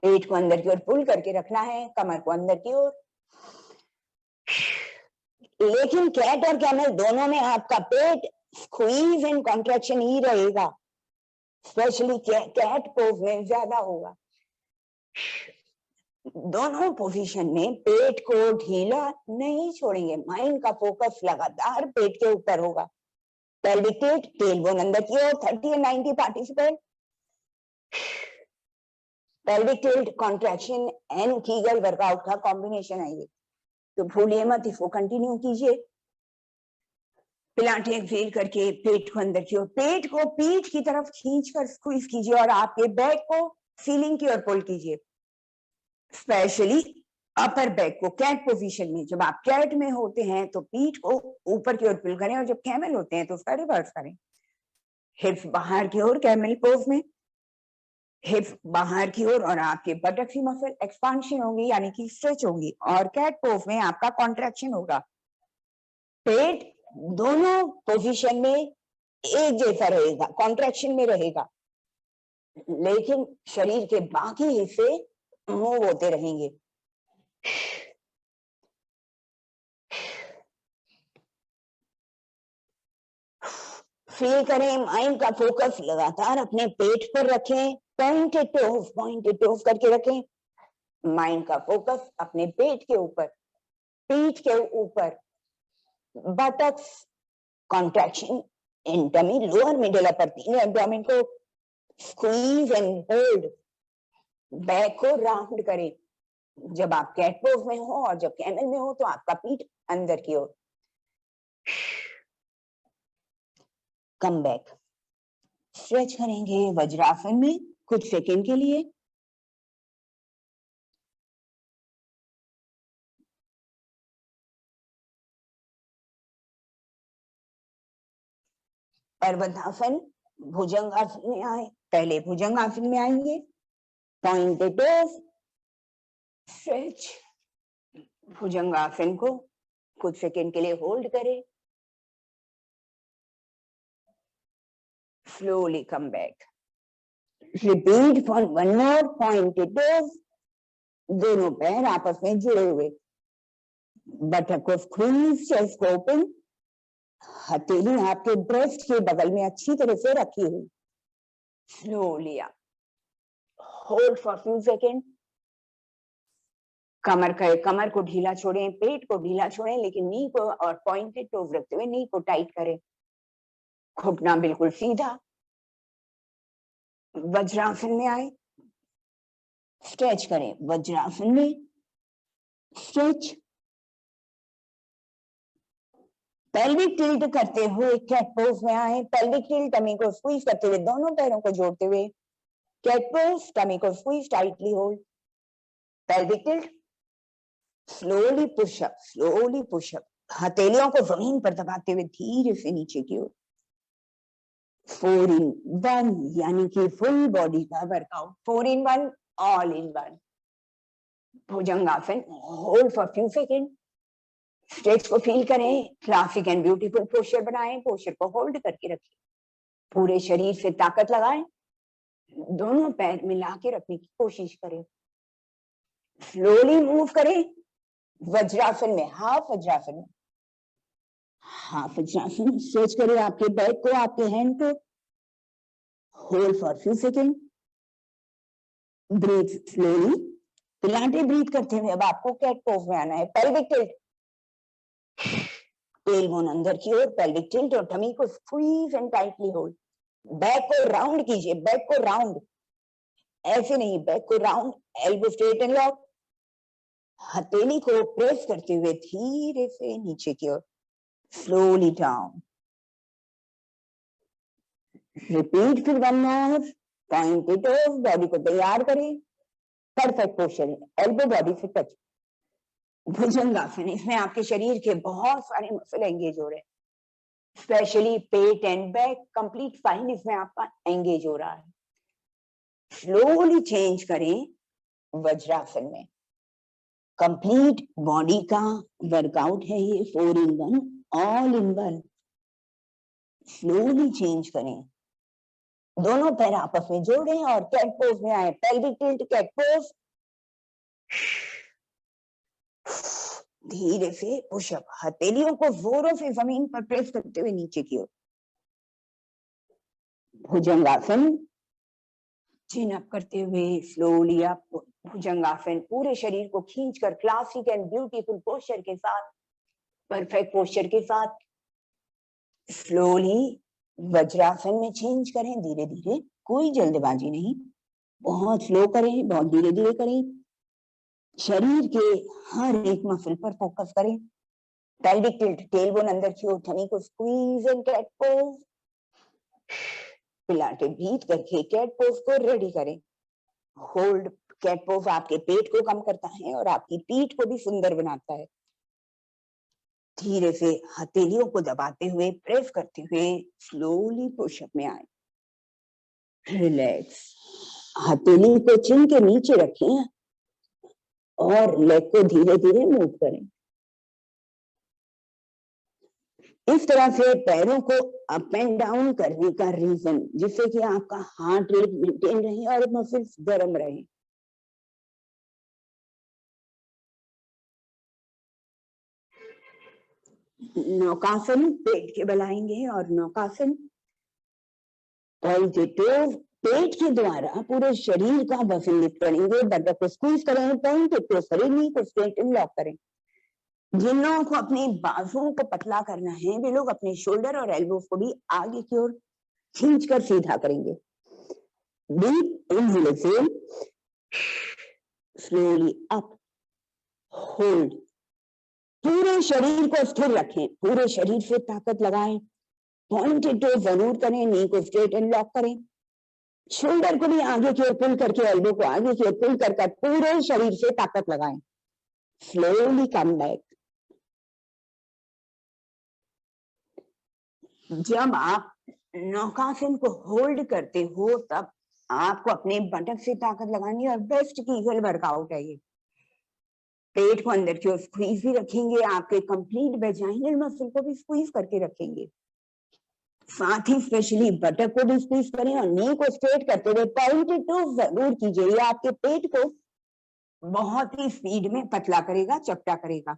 पेट को अंदर की ओर पुल करके रखना है, कमर को अंदर की ओर। लेकिन कैट और कैमल दोनों में आपका पेट स्क्वीज एंड कॉन्ट्रैक्शन ही रहेगा, स्पेशली कैट पोज में ज्यादा होगा। दोनों पोजीशन में पेट को ढीला नहीं छोड़ेंगे, माइंड का फोकस लगातार पेट के ऊपर होगा। पेल्विक टिल्ट, टेलबोन अंदर की ओर, 30 और 90 participant. Pelvic tilt, contraction and Kegel workout का कॉम्बिनेशन है ये, तो भूलिए मत, इसको कंटिन्यू कीजिए। पिलाटे एक्सहेल करके पेट को अंदर की ओर, पेट को पीठ की तरफ खींचकर स्क्वीज कीजिए और आपके बैक को सीलिंग की ओर पुल कीजिए, स्पेशली अपर बैक को कैट पोजीशन में। जब आप कैट में होते हैं तो पीठ को ऊपर की ओर पुल करें और जब कैमल होते हैं तो उसका रिवर्स करें। हिप्स बाहर की ओर कैमल पोज में, हिप्स बाहर की ओर और आपके बटक की मसल एक्सपांशन होगी, यानी कि स्ट्रेच होगी, और कैट पोज में आपका कॉन्ट्रैक्शन होगा। पेट दोनों पोजीशन में एक जैसा रहेगा, कॉन्ट्रैक्शन में रहेगा, लेकिन शरीर के बाकी हिस्से मूव होते रहेंगे। फील करें, माइंड का फोकस लगातार अपने पेट पर रखें, पॉइंटेड टोज करके रखें। माइंड का फोकस अपने पेट के ऊपर, पीठ के ऊपर, buttocks contraction in tummy, lower middle upper, तीनों एब्डोमेन को स्क्वीज एंड होल्ड, बैक को राउंड करें। जब आप कैट पोज में हो और जब कैमल में हो तो आपका पीठ अंदर की ओर। कम बैक, स्ट्रेच करेंगे वज्रासन में कुछ सेकंड के लिए। पर्वतासन, भुजंगासन में आए, पहले भुजंगासन में आएंगे, पॉइंटेड टोज, स्ट्रेच, भुजंगासन को कुछ सेकंड के लिए होल्ड करें, slowly come back, repeat for one more, pointed toes, दोनों पैर आपस में जुड़े हुए, बटक को स्क्वीज, चेस्ट को ओपन, हथेली आपके ब्रेस्ट के बगल में अच्छी तरह से रखी हुई, slowly up, hold for few second. कमर को ढीला छोड़ें, पेट को ढीला छोड़ें, लेकिन नी को और पॉइंटेड टोज रखते हुए नी को टाइट करें, घुटना बिल्कुल सीधा। वज्रासन में आए, स्ट्रेच करें, वज्रासन में स्ट्रेच, पेल्विक टिल्ट करते हुए कैट पोज में आए, पेल्विक टिल्ट, टमी को स्क्वीज करते हुए, दोनों पैरों को जोड़ते हुए कैट पोज, टमी को squeeze, tightly hold, pelvic tilt, slowly pushup, slowly pushup, हथेलियों को जमीन पर दबाते हुए धीरे से नीचे की ओर। 4 in 1, यानी कि फुल बॉडी का workout, 4 in 1, all in 1। Bhujangasana, hold for few second, stretch को फील करें, क्लासिक एंड ब्यूटीफुल पोस्चर बनाएं, पोस्चर को होल्ड करके रखें, पूरे शरीर से ताकत लगाएं, दोनों पैर मिला के रखने की कोशिश करें। स्लोली मूव करें वज्रासन में, हाफ वज्रासन में। हाफ वज्रासन, स्ट्रेच करें आपके बैक को, आपके हैंड को, hold for few second, breath slowly, Pilates breath करते हुए अब आपको कैट पोज में आना है। पेल्विक टिल्ट, टेलबोन अंदर की ओर, पेल्विक टिल्ट और टमी को squeeze and tightly hold. Back को राउंड कीजिए, बैक को राउंड, ऐसे नहीं, बैक को round, elbow straight and lock, हथेली को प्रेस करते हुए धीरे से नीचे की ओर, स्लोली डाउन। रिपीट फिर 1 मोर, पॉइंटेड टोज, बॉडी को तैयार करें, परफेक्ट पोस्चर, एल्बो बॉडी से टच। भुजंगासन, इसमें आपके शरीर के बहुत सारे मसल एंगेज हो रहे हैं, specially pet and back, complete spine इसमें आपका एंगेज हो रहा है। स्लोली चेंज करें वज्रासन में, कंप्लीट बॉडी का वर्कआउट है ये, 4 in 1, all in 1। Slowly change करें, दोनों पैर आपस में जोड़ें और कैट पोज में आए, पेल्विक टिल्ट, कैट पोज, धीरे से पुशअप, हथेलियों को जोरों से जमीन पर प्रेस करते हुए नीचे की ओर। भुजंगासन, चिन अप करते हुए स्लोली अप, भुजंगासन, पूरे शरीर को खींचकर क्लासिक एंड ब्यूटीफुल पोस्चर के साथ, परफेक्ट पोस्चर के साथ स्लोली वज्रासन में चेंज करें, धीरे धीरे, कोई जल्दबाजी नहीं, बहुत स्लो करें, बहुत धीरे धीरे करें, शरीर के हर एक मसल पर फोकस करें। पेल्विक टिल्ट, टेलबोन अंदर की ओर, थनी को squeeze and cat pose, Pilates breath करके कैट पोज को रेडी करें। होल्ड, कैट पोज आपके पेट को कम करता है और आपकी पीठ को भी सुंदर बनाता है। धीरे से हथेलियों को दबाते हुए, प्रेस करते हुए स्लोली पुशअप में आए। रिलैक्स, हथेली को चिन के नीचे रखें और लेग को धीरे धीरे मूव करें। इस तरह से पैरों को अप एंड डाउन करने का रीजन, जिससे कि आपका हार्ट रेट मेंटेन रहे और मसल्स गर्म रहे। नौकासन, पेट के बल आएंगे और नौकासन, पॉइंटेड टोज, पेट के द्वारा पूरे शरीर का वजन लिफ्ट करेंगे, बटक को स्क्वीज करें, पॉइंटेड टोज करें, नी को स्ट्रेट एंड लॉक करें। जिन लोगों को अपने बाजुओं को पतला करना है, वे लोग अपने शोल्डर और एल्बोस को भी आगे की ओर खींचकर सीधा करेंगे। Deep inhalation, slowly up, hold, पूरे शरीर को स्थिर रखें, पूरे शरीर से ताकत लगाएं, पॉइंटेड टो जरूर करें, नी को स्ट्रेट एंड लॉक करें, शोल्डर को भी आगे की ओर पुल करके, एल्बो को आगे की ओर पुल कर पूरे शरीर से ताकत लगाएं। Slowly come back. जब आप नौकासन को होल्ड करते हो, तब आपको अपने बटक से ताकत लगानी है और बेस्ट कीगल वर्कआउट है ये। पेट को अंदर की ओर स्क्वीज भी रखेंगे, आपके कंप्लीट वेजाइनल मसल को भी स्क्वीज करके रखेंगे, साथ ही स्पेशली बटक को भी स्क्वीज करें और नी को स्ट्रेट करते हुए पॉइंटेड टो जरूर कीजिए। ये आपके पेट को बहुत ही स्पीड में पतला करेगा, चपटा करेगा।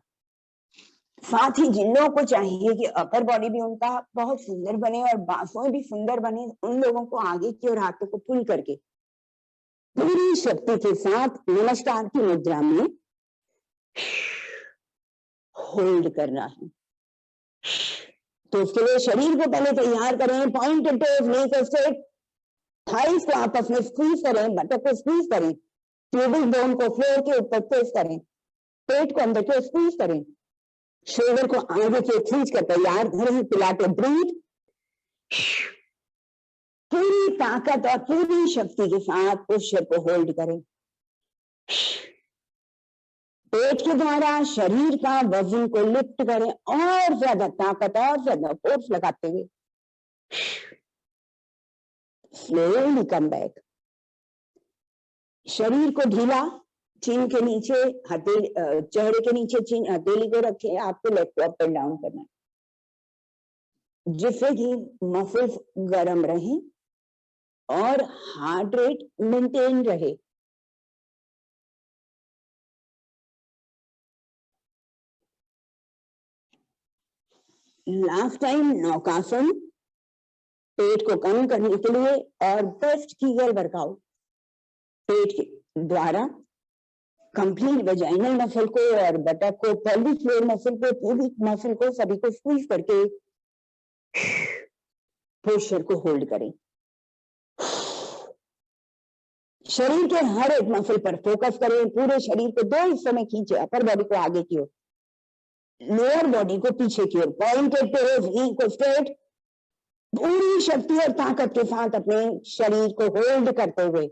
साथ ही जिन लोगों को चाहिए कि अपर बॉडी भी उनका बहुत सुंदर बने और बाजुएं भी सुंदर बने, उन लोगों को आगे की ओर हाथों को पुल करके पूरी शक्ति के साथ नमस्कार की मुद्रा में होल्ड करना है। तो उसके लिए शरीर को पहले तैयार करें, पॉइंटेड टोज, नी को स्ट्रेट, थाइस को आपस में स्क्वीज करें, बटक को स्क्वीज करें, ट्यूबिक बोन को फ्लोर के ऊपर प्रेस करें, पेट को अंदर के स्क्वीज करें, शोल्डर को आगे के खींच कर तैयार करें, पिलाटे ब्रीथ, पूरी ताकत और पूरी शक्ति के साथ पोस्चर को होल्ड करें। पेट के द्वारा शरीर का वजन को लिफ्ट करें और ज्यादा ताकत और ज्यादा फोर्स लगाते हुए स्लोली कम बैक। शरीर को ढीला, चिन के नीचे हथेली, चेहरे के नीचे चिन, हथेली को रखे, आपको लेग को अप एंड डाउन करना है, जिससे कि मसल्स गर्म रहे और हार्ट रेट मेंटेन रहे। लास्ट टाइम नौकासन पेट को कम करने के लिए और बेस्ट कीगल वर्कआउट पेट के द्वारा कंप्लीट वेजाइनल मसल को और बटक को, पेल्विक फ्लोर मसल को, प्यूबिक मसल को, सभी को स्क्वीज करके पोस्चर को होल्ड करें। शरीर के हर एक मसल पर फोकस करें, पूरे शरीर को दो हिस्सों में खींचे, अपर बॉडी को आगे की ओर, लोअर बॉडी को पीछे की ओर, पॉइंटेड टोज, नी को स्ट्रेट, पूरी शक्ति और ताकत के साथ अपने शरीर को होल्ड करते हुए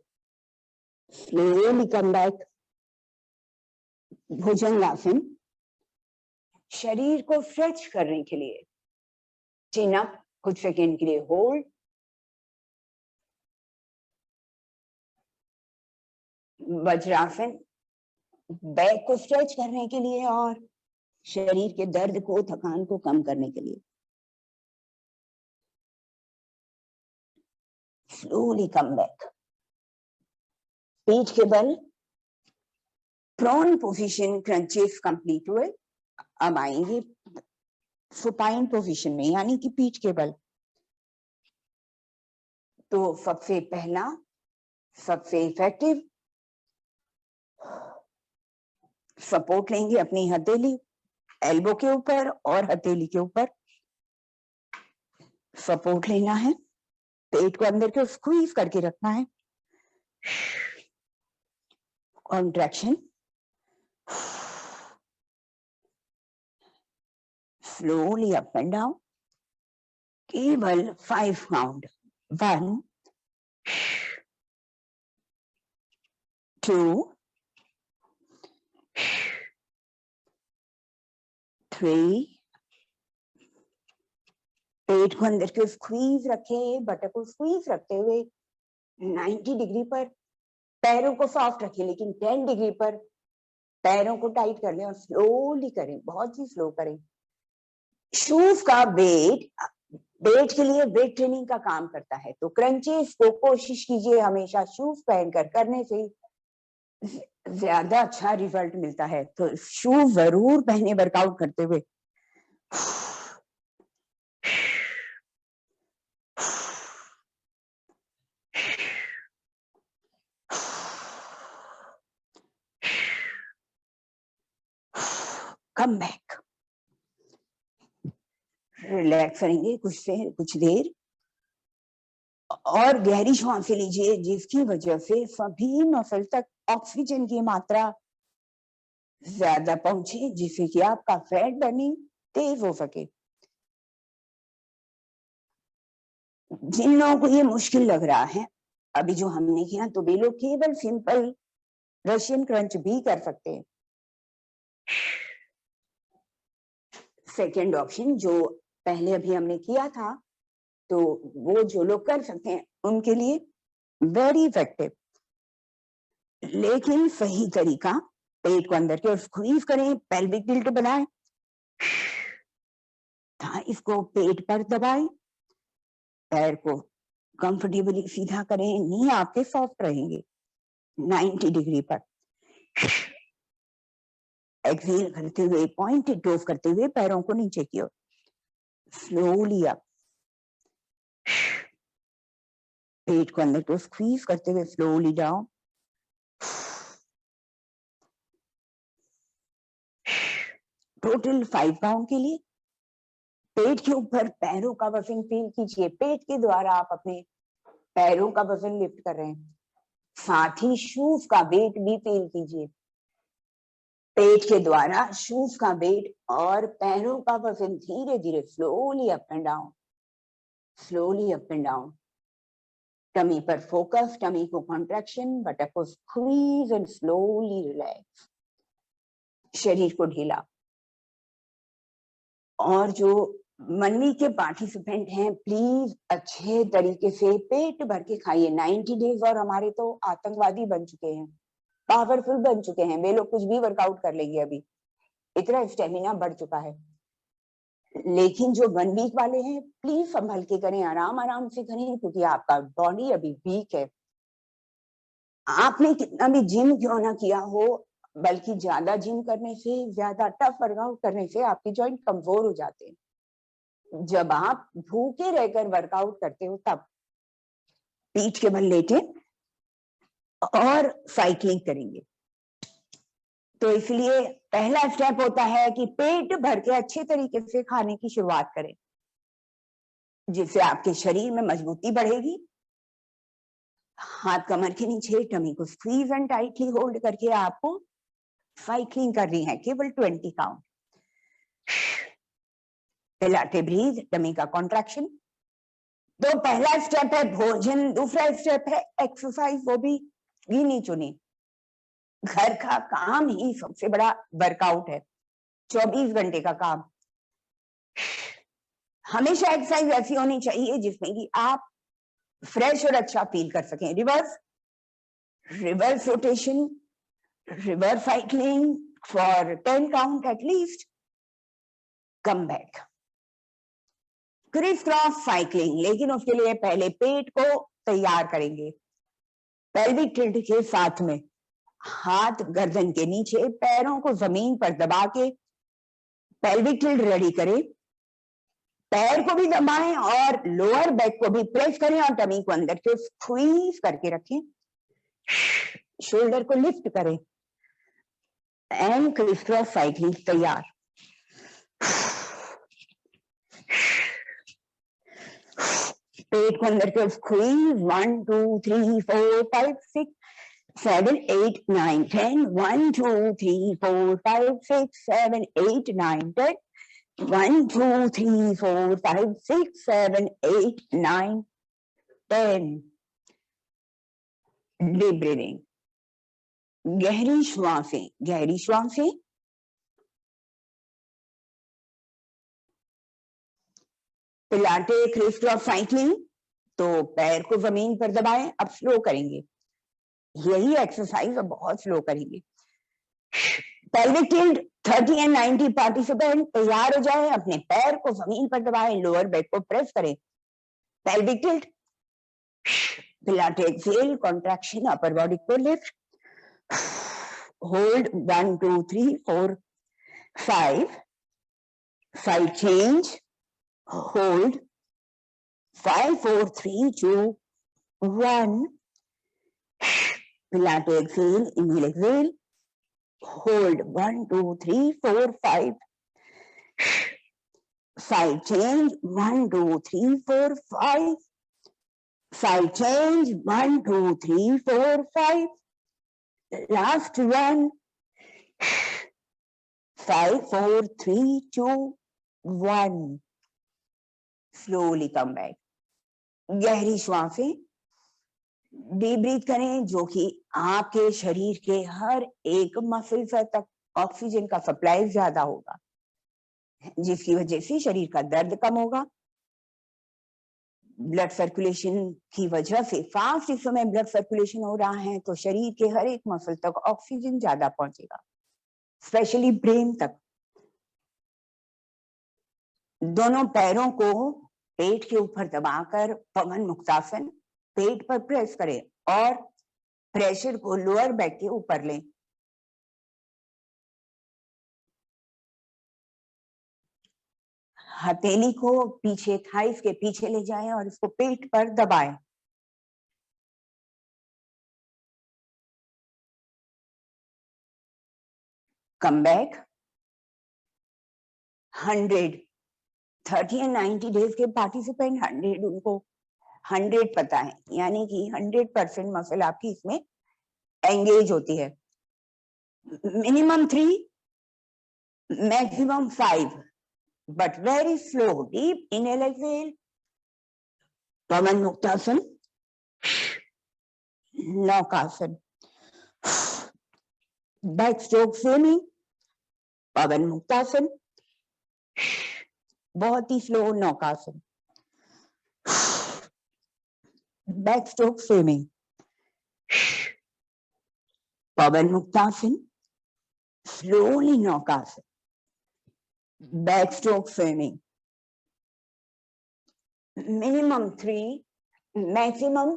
स्लोली कम बैक। भुजंगासन शरीर को स्ट्रेच करने के लिए, चिन अप, कुछ सेकेंड के लिए होल्ड, वज्रासन बैक को स्ट्रेच करने के लिए और शरीर के दर्द को, थकान को कम करने के लिए। स्लोली कम बैक, पीठ के बल, प्रोन पोजीशन, क्रंचेस कंप्लीट हुए, अब आएंगे सुपाइन पोजीशन में, यानी कि पीठ के बल। तो सबसे पहला, सबसे इफेक्टिव, सपोर्ट लेंगे अपनी हथेली एल्बो के ऊपर और हथेली के ऊपर, सपोर्ट लेना है, पेट को अंदर के स्क्वीज करके रखना है, contraction, slowly up and down, केवल 5 काउंट, 1 2 3, पेट को अंदर के स्क्वीज रखे, बटक को स्क्वीज रखते हुए 90 डिग्री पर, पैरों को सॉफ्ट रखें लेकिन 10 डिग्री पर पैरों को टाइट कर लें और स्लोली करें, बहुत ही स्लो करें। शूज का वेट पेट के लिए वेट ट्रेनिंग का काम करता है, तो क्रंचेस को कोशिश कीजिए हमेशा शूज पहनकर करने से ज्यादा अच्छा रिजल्ट मिलता है, तो शूज जरूर पहने वर्कआउट करते हुए। कम बैक, रिलैक्स करेंगे कुछ देर और गहरी सांसें लीजिए, जिसकी वजह से सभी मसल तक ऑक्सीजन की मात्रा ज्यादा पहुंचे, जिससे कि आपका फैट बर्निंग तेज हो सके। जिन लोगों को ये मुश्किल लग रहा है अभी जो हमने किया, तो वे लोग केवल सिंपल रशियन क्रंच भी कर सकते हैं। सेकेंड ऑप्शन जो पहले अभी हमने किया था, तो वो जो लोग कर सकते हैं उनके लिए वेरी इफेक्टिव, लेकिन सही तरीका, पेट को अंदर की ओर स्क्वीज करें, पेल्विक टिल्ट बनाएं, इसको पेट पर दबाएं, पैर को कंफर्टेबली सीधा करें, नी आपके सॉफ्ट रहेंगे 90 डिग्री पर। एक्सेल करते हुए, पॉइंटेड टोज करते हुए पैरों को नीचे की ओर, स्लोली अप, पेट को अंदर को स्क्वीज करते हुए स्लोली डाउन, टोटल 5 काउंट के लिए। पेट के ऊपर पैरों का वजन फील कीजिए, पेट के द्वारा आप अपने पैरों का वजन लिफ्ट कर रहे हैं, साथ ही शूज का वेट भी फील कीजिए, पेट के द्वारा शूज का वेट और पैरों का वजन धीरे धीरे slowly up and down, slowly up and down. Tummy पर फोकस, टमी को कॉन्ट्रैक्शन, बटक को स्क्वीज एंड स्लोली रिलैक्स, शरीर को ढीला। और जो मंडली के पार्टिसिपेंट हैं, प्लीज अच्छे तरीके से पेट भर के खाइए। 90 डेज और हमारे तो आतंकवादी बन चुके हैं, पावरफुल बन चुके हैं, वे लोग कुछ भी वर्कआउट कर लेंगे, अभी इतना स्टेमिना बढ़ चुका है। लेकिन जो 1 वीक वाले हैं, प्लीज संभल के करें, आराम आराम से करें, क्योंकि आपका बॉडी अभी वीक है। आपने कितना भी जिम क्यों ना किया हो, बल्कि ज्यादा जिम करने से, ज्यादा टफ वर्कआउट करने से आपके जॉइंट कमजोर हो जाते हैं। जब आप भूखे रहकर वर्कआउट करते हो तब पीठ के बल लेटे और साइकिलिंग करेंगे। तो इसलिए पहला स्टेप होता है कि पेट भर के अच्छे तरीके से खाने की शुरुआत करें, जिससे आपके शरीर में मजबूती बढ़ेगी। हाथ कमर के नीचे, टमी को स्क्वीज एंड टाइटली होल्ड करके आपको साइकिलिंग करनी है, केवल 20 काउंट। पिलाटे ब्रीथ, टमी का कॉन्ट्रैक्शन। तो पहला स्टेप है भोजन, दूसरा स्टेप है एक्सरसाइज, वो भी गिनी चुनी। घर का काम ही सबसे बड़ा वर्कआउट है, 24 घंटे का काम। हमेशा एक्सरसाइज ऐसी होनी चाहिए जिसमें कि आप फ्रेश और अच्छा फील कर सकें। Reverse rotation, reverse cycling for 10 count at least, come back, criss cross cycling. लेकिन उसके लिए पहले पेट को तैयार करेंगे। पेल्विक टिल्ट के साथ में हाथ गर्दन के नीचे, पैरों को जमीन पर दबा के पेल्विक टिल्ट रेडी करें। पैर को भी दबाएं और लोअर बैक को भी प्रेस करें और टमी को अंदर से स्क्वीज करके रखें। शोल्डर को लिफ्ट करें एंड क्रिस क्रॉस साइक्लिंग तैयार। पेट को अंदर से स्क्वीज, 1 2 3 4 5 6 7 8 9 10, 1 2 3 4 5 6 7 8 9 10, 1 2 3 4 5 6 7 8 9 10। डीप ब्रीदिंग, गहरी श्वासें, गहरी श्वासें। पिलाटे क्रिस क्रॉस साइक्लिंग, तो पैर को जमीन पर दबाएं। अब स्लो करेंगे, यही एक्सरसाइज अब बहुत स्लो करेंगे। पेल्विक टिल्ट, 30 एंड 90 पार्टिसिपेंट तैयार हो जाए, अपने पैर को जमीन पर दबाएं, लोअर बैक को प्रेस करें। Pelvic tilt, Pilates exhale, contraction, upper body को lift, hold 1 2 3 4 5, side change, hold 5 4 3 2 1, Pilates exhale, inhale exhale, hold 1 2 3 4 5, side change 1 2 3 4 5, side change 1 2 3 4 5, last one, 5 4 3 2 1, slowly come back। गहरी श्वासें, डीप ब्रीथ करें, जो कि आपके शरीर के हर एक मसल तक ऑक्सीजन का सप्लाई ज्यादा होगा, जिसकी वजह से शरीर का दर्द कम होगा। ब्लड सर्कुलेशन की वजह से फास्ट इस समय ब्लड सर्कुलेशन हो रहा है, तो शरीर के हर एक मसल तक ऑक्सीजन ज्यादा पहुंचेगा, स्पेशली ब्रेन तक। दोनों पैरों को पेट के ऊपर दबाकर पवन मुक्तासन, पेट पर प्रेस करें और प्रेशर को लोअर बैक के ऊपर लें। हथेली को पीछे थाइस के पीछे ले जाएं और इसको पेट पर दबाएं। Come back. 100, 30 एंड 90 डेज के पार्टिसिपेंट 100, उनको 100 पता है, यानी कि 100% मसल आपकी इसमें एंगेज होती है। Minimum 3, maximum 5, but very slow. Deep inhale, exhale, पवन मुक्तासन, नौकासन, बैक स्ट्रोक स्विमिंग, पवन मुक्तासन, बहुत ही स्लो नौकासन, बैक स्ट्रोक स्विमिंग, पवन मुक्तासन, स्लोली नौकासन, back stroke swimming. Minimum 3, maximum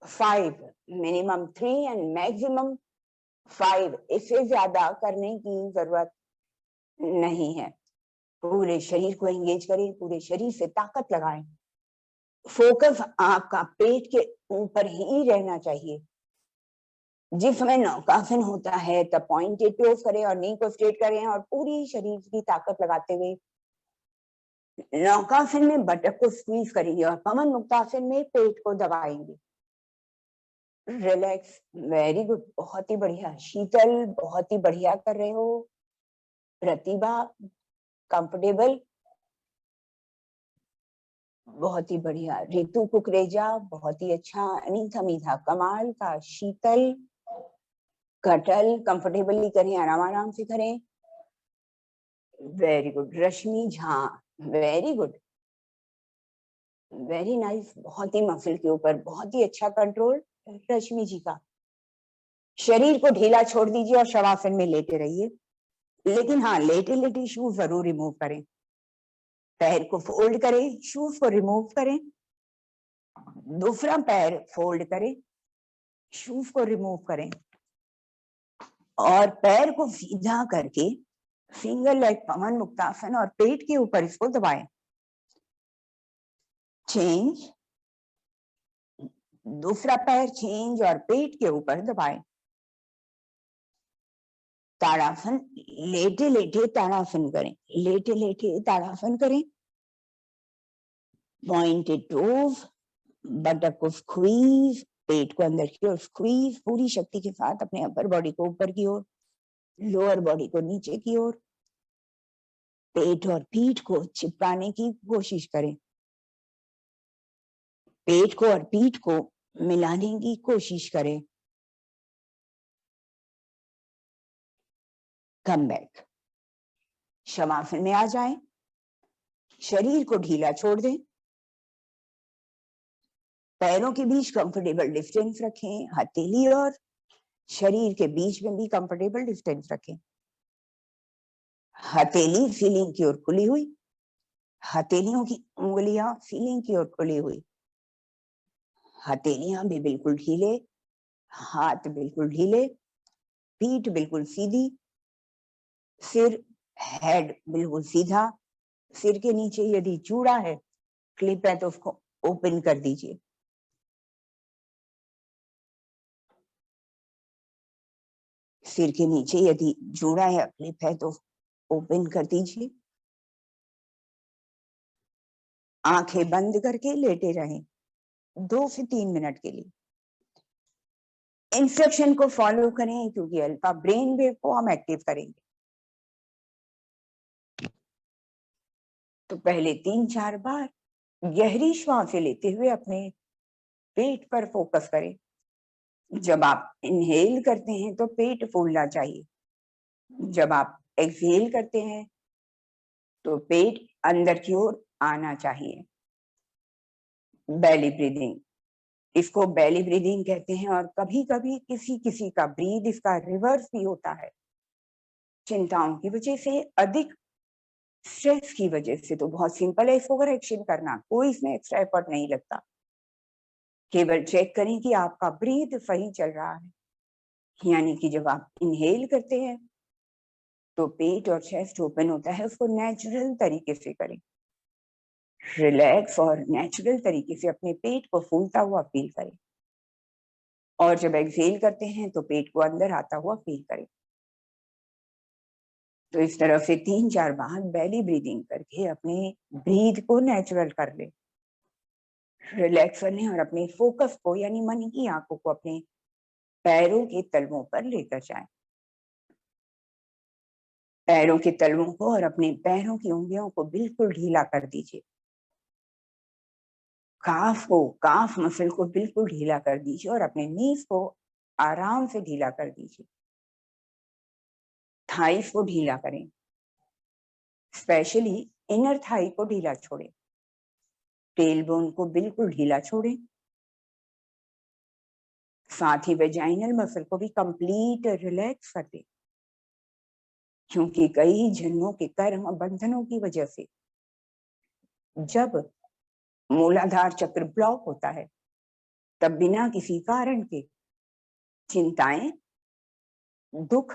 5, minimum 3 and maximum 5, इससे ज्यादा करने की जरूरत नहीं है। पूरे शरीर को एंगेज करें, पूरे शरीर से ताकत लगाएं। फोकस आपका पेट के ऊपर ही रहना चाहिए। जिस समय नौकासन होता है तब पॉइंटेड टोज करें और नी को स्ट्रेट करें और पूरी शरीर की ताकत लगाते हुए नौकासन में बटक को स्क्वीज करेंगे और पवन मुक्तासन में पेट को दबाएंगे। रिलैक्स, वेरी गुड, बहुत ही बढ़िया। शीतल, बहुत ही बढ़िया कर रहे हो। प्रतिभा, कंफर्टेबल, बहुत ही बढ़िया। रितु कुकरेजा, बहुत ही अच्छा। अनीता मीठा, कमाल का। शीतल, कटल, कंफर्टेबली करें, आराम आराम से करें। Very good. Rashmi Jha, very good, very nice. बहुत ही मसल के ऊपर बहुत ही अच्छा कंट्रोल रश्मि जी का। शरीर को ढीला छोड़ दीजिए और शवासन में लेटे रहिए, लेकिन हाँ, लेटे लेटे शूज जरूर रिमूव करें। पैर को फोल्ड करें, शूज को रिमूव करें, दूसरा पैर फोल्ड करें, शूज को रिमूव करें और पैर को सीधा करके सिंगल लेग पवन मुक्तासन और पेट के ऊपर इसको दबाएं। चेंज, दूसरा पैर चेंज और पेट के ऊपर दबाएं। ताड़ासन, लेटे लेटे ताड़ासन करें, लेटे लेटे ताड़ासन करें। पॉइंटेड टोज, बटक को स्क्वीज, पेट को अंदर की ओर स्क्वीज, पूरी शक्ति के साथ अपने अपर बॉडी को ऊपर की ओर, लोअर बॉडी को नीचे की ओर, पेट और पीठ को चिपकाने की कोशिश करें। पेट को और पीठ को मिलाने की कोशिश करें। कम बैक, शवासन में आ जाएं, शरीर को ढीला छोड़ दें, पैरों के बीच कंफर्टेबल डिस्टेंस रखें, हथेली और शरीर के बीच में भी कंफर्टेबल डिस्टेंस रखें। हथेली सीलिंग की ओर खुली हुई, हथेलियों की उंगलियां सीलिंग की ओर खुली हुई, हथेलियां भी बिल्कुल ढीले, हाथ बिल्कुल ढीले, पीठ बिल्कुल सीधी, सिर, हेड बिल्कुल सीधा। सिर के नीचे यदि चूड़ा है, क्लिप है, तो उसको ओपन कर दीजिए। सिर के नीचे यदि जूड़ा या क्लिप है तो ओपन कर दीजिए। आंखें बंद करके लेटे रहें 2 से 3 मिनट के लिए। इंस्ट्रक्शन को फॉलो करें क्योंकि अल्फा ब्रेन वेव को हम एक्टिव करेंगे। तो पहले 3-4 बार गहरी श्वास लेते हुए अपने पेट पर फोकस करें। जब आप इनहेल करते हैं तो पेट फूलना चाहिए, जब आप एक्सहेल करते हैं तो पेट अंदर की ओर आना चाहिए। बेली ब्रीदिंग, इसको बेली ब्रीदिंग कहते हैं और कभी कभी किसी किसी का ब्रीद इसका रिवर्स भी होता है। चिंताओं की वजह से, अधिक स्ट्रेस की वजह से तो बहुत सिंपल है इसको करेक्शन करना, कोई इसमें एक्स्ट्रा एफर्ट नहीं लगता। केवल चेक करें कि आपका ब्रीद सही चल रहा है, यानी कि जब आप इनहेल करते हैं तो पेट और चेस्ट ओपन होता है, उसको नेचुरल तरीके से करें। रिलैक्स और नेचुरल तरीके से अपने पेट को फूलता हुआ फील करें और जब एक्सहेल करते हैं तो पेट को अंदर आता हुआ फील करें। तो इस तरह से 3-4 बार बेली ब्रीदिंग करके अपने ब्रीथ को नेचुरल कर ले, रिलैक्स करने और अपने फोकस को यानी मन की आंखों को अपने पैरों के तलवों पर लेकर जाएं। पैरों के तलवों को और अपने पैरों की उंगलियों को बिल्कुल ढीला कर दीजिए। काफ मसल को बिल्कुल ढीला कर दीजिए और अपने नीज को आराम से ढीला कर दीजिए। थाइस को ढीला करें, स्पेशली इनर थाई को ढीला छोड़ें। टेल बोन को बिल्कुल ढीला छोड़ें, साथ ही वेजाइनल मसल को भी कंप्लीट रिलैक्स कर दें, क्योंकि कई जन्मों के कर्म बंधनों की वजह से जब मूलाधार चक्र ब्लॉक होता है तब बिना किसी कारण के चिंताएं, दुख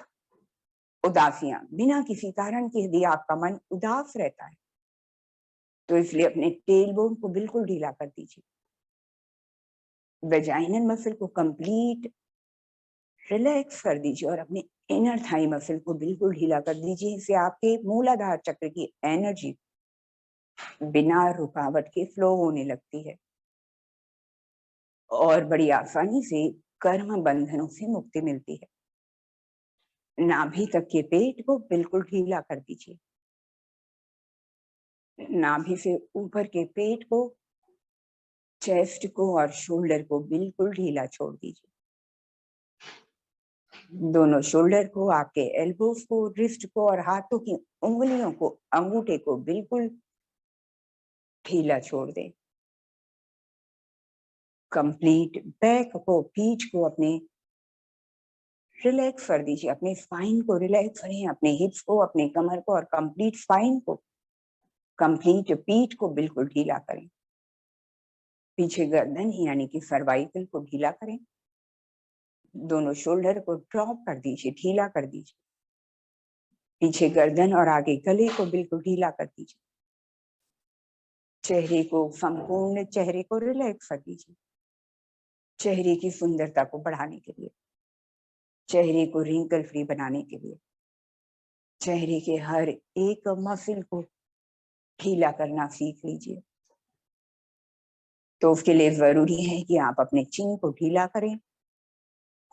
उदासियां, बिना किसी कारण के यदि आपका मन उदास रहता है तो इसलिए अपने टेल बोन को बिल्कुल ढीला कर दीजिए। वेजाइनल मसल को कंप्लीट रिलैक्स कर दीजिए और अपने इनर थाई मसल को बिल्कुल ढीला कर दीजिए। इससे आपके मूलाधार चक्र की एनर्जी बिना रुकावट के फ्लो होने लगती है और बड़ी आसानी से कर्म बंधनों से मुक्ति मिलती है। नाभि तक के पेट को बिल्कुल ढीला कर दीजिए। नाभि से ऊपर के पेट को, चेस्ट को और शोल्डर को बिल्कुल ढीला छोड़ दीजिए। दोनों शोल्डर को, आपके एल्बोस को, रिस्ट को और हाथों की उंगलियों को, अंगूठे को बिल्कुल ढीला छोड़ दें। कंप्लीट बैक को, पीठ को अपने रिलैक्स कर दीजिए। अपने स्पाइन को रिलैक्स करें, अपने हिप्स को, अपने कमर को और कंप्लीट स्पाइन को, कंप्लीट पीठ को बिल्कुल ढीला करें। पीछे गर्दन यानी कि सर्वाइकल को ढीला करें। दोनों शोल्डर को ड्रॉप कर दीजिए, ढीला कर दीजिए। पीछे गर्दन और आगे गले को बिल्कुल ढीला कर दीजिए। चेहरे को, संपूर्ण चेहरे को रिलैक्स कर दीजिए। चेहरे की सुंदरता को बढ़ाने के लिए, चेहरे को रिंकल फ्री बनाने के लिए, चेहरे के हर एक मसल को ढीला करना सीख लीजिए। तो उसके लिए जरूरी है कि आप अपने चिन को ढीला करें,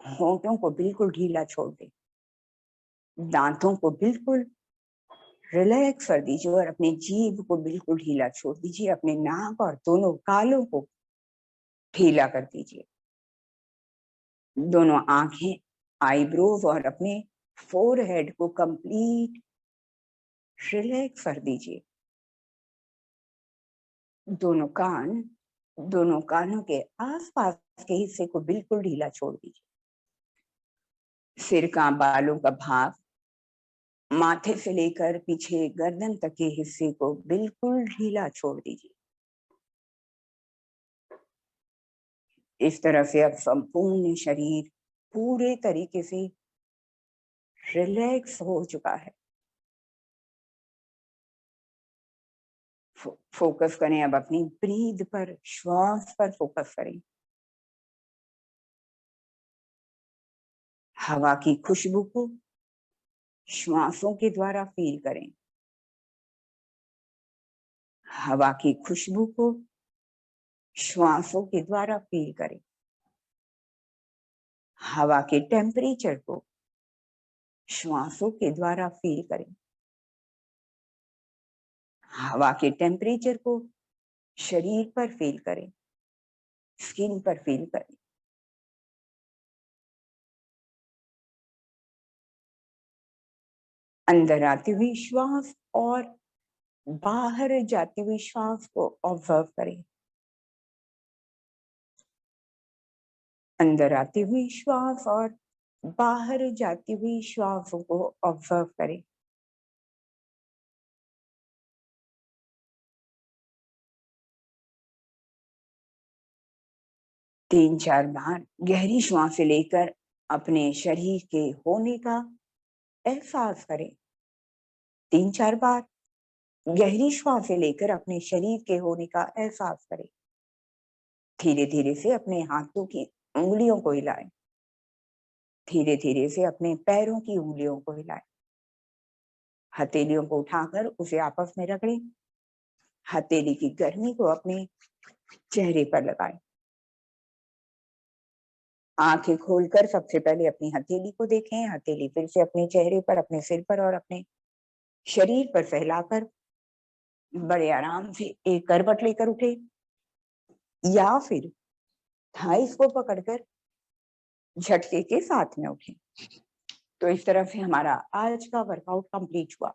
होंठों को बिल्कुल ढीला छोड़ दें, दांतों को बिल्कुल रिलैक्स कर दीजिए और अपने जीभ को बिल्कुल ढीला छोड़ दीजिए। अपने नाक और दोनों गालों को ढीला कर दीजिए। दोनों आंखें, आईब्रोज और अपने फोरहेड को कंप्लीट रिलैक्स कर दीजिए। दोनों कान, दोनों कानों के आसपास के हिस्से को बिल्कुल ढीला छोड़ दीजिए। सिर का, बालों का भाग, माथे से लेकर पीछे गर्दन तक के हिस्से को बिल्कुल ढीला छोड़ दीजिए। इस तरह से अब संपूर्ण शरीर पूरे तरीके से रिलैक्स हो चुका है। फोकस करें अब अपनी ब्रीथ पर, श्वास पर फोकस करें। हवा की खुशबू को श्वासों के द्वारा फील करें। हवा की खुशबू को श्वासों के द्वारा फील करें। हवा के टेम्परेचर को श्वासों के द्वारा फील करें। हवा के टेम्परेचर को शरीर पर फील करें, स्किन पर फील करें। अंदर आती हुई श्वास और बाहर जाती हुई श्वास को ऑब्जर्व करें। अंदर आती हुई श्वास और बाहर जाती हुई श्वासों को ऑब्जर्व करें। तीन चार बार गहरी श्वास लेकर अपने शरीर के होने का एहसास करें। तीन चार बार गहरी श्वास लेकर अपने शरीर के होने का एहसास करें। धीरे धीरे से अपने हाथों की उंगलियों को हिलाएं। धीरे धीरे से अपने पैरों की उंगलियों को हिलाएं। हथेलियों को उठाकर उसे आपस में रगड़ें। हथेली की गर्मी को अपने चेहरे पर लगाएं। आंखें खोलकर सबसे पहले अपनी हथेली को देखें। हथेली फिर से अपने चेहरे पर, अपने सिर पर और अपने शरीर पर फैलाकर बड़े आराम से एक करवट लेकर उठे या फिर थाइस को पकड़कर झटके के साथ में उठे। तो इस तरह से हमारा आज का वर्कआउट कंप्लीट हुआ,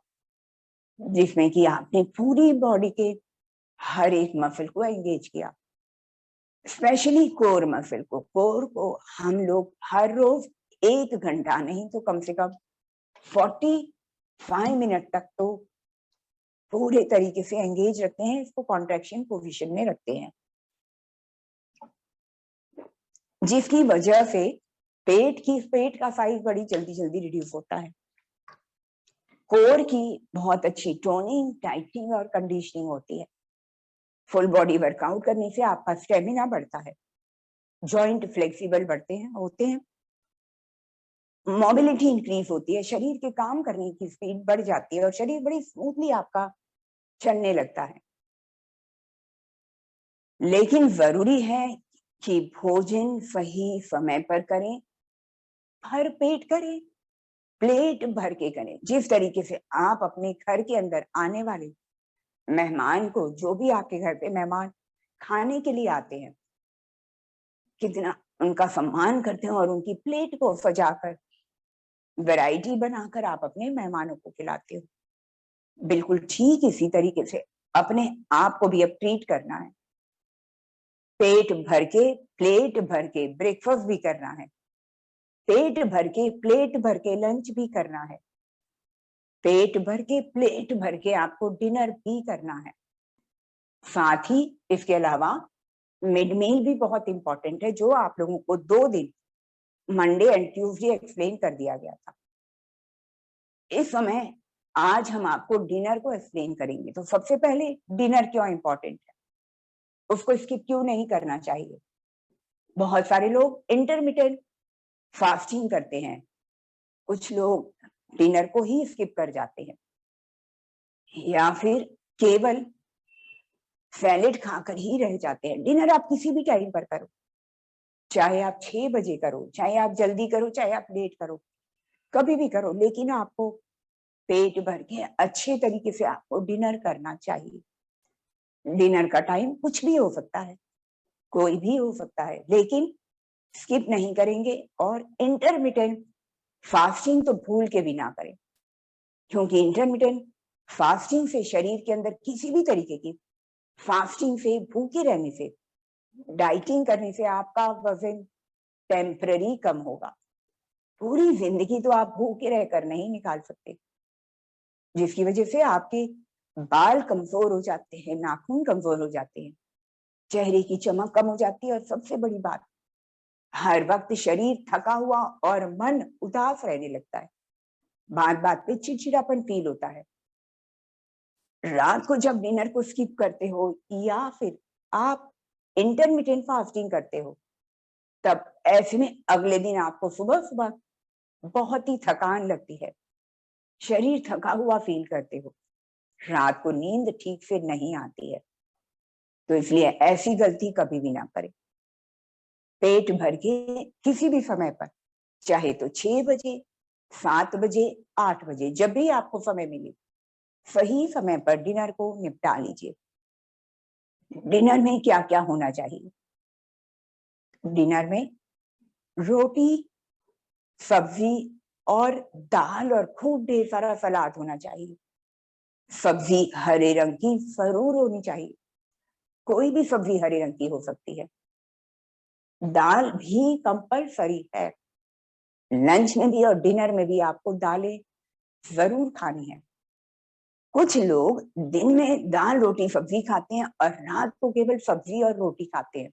जिसमें कि आपने पूरी बॉडी के हर एक मसल को एंगेज किया, स्पेशली कोर मसल को। कोर को हम लोग हर रोज 1 घंटा नहीं तो कम से कम 45 मिनट तक तो पूरे तरीके से एंगेज रखते हैं। इसको कॉन्ट्रैक्शन पोजीशन में रखते हैं, जिसकी वजह से पेट का साइज बड़ी जल्दी जल्दी रिड्यूस होता है। कोर की बहुत अच्छी टोनिंग, टाइटनिंग और कंडीशनिंग होती है। फुल बॉडी वर्कआउट करने से आपका स्टेमिना बढ़ता है, जॉइंट फ्लेक्सिबल होते हैं, मोबिलिटी इंक्रीज होती है, शरीर के काम करने की स्पीड बढ़ जाती है और शरीर बड़ी स्मूथली आपका चलने लगता है। लेकिन जरूरी है कि भोजन सही समय पर करें, भर पेट करें, प्लेट भर के करें। जिस तरीके से आप अपने घर के अंदर आने वाले मेहमान को, जो भी आपके घर पे मेहमान खाने के लिए आते हैं, कितना उनका सम्मान करते हैं और उनकी प्लेट को सजाकर वैरायटी बनाकर आप अपने मेहमानों को खिलाते हो। बिल्कुल ठीक इसी तरीके से अपने आप को भी अब ट्रीट करना है। पेट भर के, प्लेट भर के ब्रेकफास्ट भी करना है, पेट भर के, प्लेट भर के लंच भी करना है, पेट भर के, प्लेट भर के आपको डिनर भी करना है। साथ ही इसके अलावा मिड मील भी बहुत इंपॉर्टेंट है, जो आप लोगों को 2 दिन मंडे एंड ट्यूसडे एक्सप्लेन कर दिया गया था। इस समय आज हम आपको डिनर को एक्सप्लेन करेंगे। तो सबसे पहले डिनर क्यों इंपॉर्टेंट है, उसको स्किप क्यों नहीं करना चाहिए। बहुत सारे लोग इंटरमिटेंट फास्टिंग करते हैं, कुछ लोग डिनर को ही स्किप कर जाते हैं, या फिर केवल सैलेड खाकर ही रह जाते हैं। डिनर आप किसी भी टाइम पर करो, चाहे आप 6 बजे करो, चाहे आप जल्दी करो, चाहे आप लेट करो, कभी भी करो, लेकिन आपको पेट भर के अच्छे तरीके से आपको डिनर करना चाहिए। डिनर का टाइम कुछ भी हो सकता है, कोई भी हो सकता है, लेकिन स्किप नहीं करेंगे। और इंटरमिटेंट फास्टिंग तो भूल के भी ना करें, क्योंकि इंटरमिटेंट फास्टिंग से शरीर के अंदर किसी भी तरीके की फास्टिंग से, भूखे रहने से, डाइटिंग करने से आपका वजन टेम्पररी कम होगा। पूरी जिंदगी तो आप भूखे रहकर नहीं निकाल सकते, जिसकी वजह से आपके बाल कमजोर हो जाते हैं, नाखून कमजोर हो जाते हैं, चेहरे की चमक कम हो जाती है और सबसे बड़ी बात, हर वक्त शरीर थका हुआ और मन उदास रहने लगता है, बात बात पे चिड़चिड़ापन फील होता है। रात को जब डिनर को स्किप करते हो या फिर आप इंटरमिटेंट फास्टिंग करते हो, तब ऐसे में अगले दिन आपको सुबह सुबह बहुत ही थकान लगती है, शरीर थका हुआ फील करते हो, रात को नींद ठीक से नहीं आती है। तो इसलिए ऐसी गलती कभी भी ना करें। पेट भर के किसी भी समय पर, चाहे तो 6 बजे, 7 बजे, 8 बजे, जब भी आपको समय मिले, सही समय पर डिनर को निपटा लीजिए। डिनर में क्या क्या होना चाहिए? डिनर में रोटी, सब्जी और दाल और खूब ढेर सारा सलाद होना चाहिए। सब्जी हरे रंग की जरूर होनी चाहिए, कोई भी सब्जी हरे रंग की हो सकती है। दाल भी कंपलसरी है, लंच में भी और डिनर में भी आपको दालें जरूर खानी है। कुछ लोग दिन में दाल रोटी सब्जी खाते हैं और रात को केवल सब्जी और रोटी खाते हैं।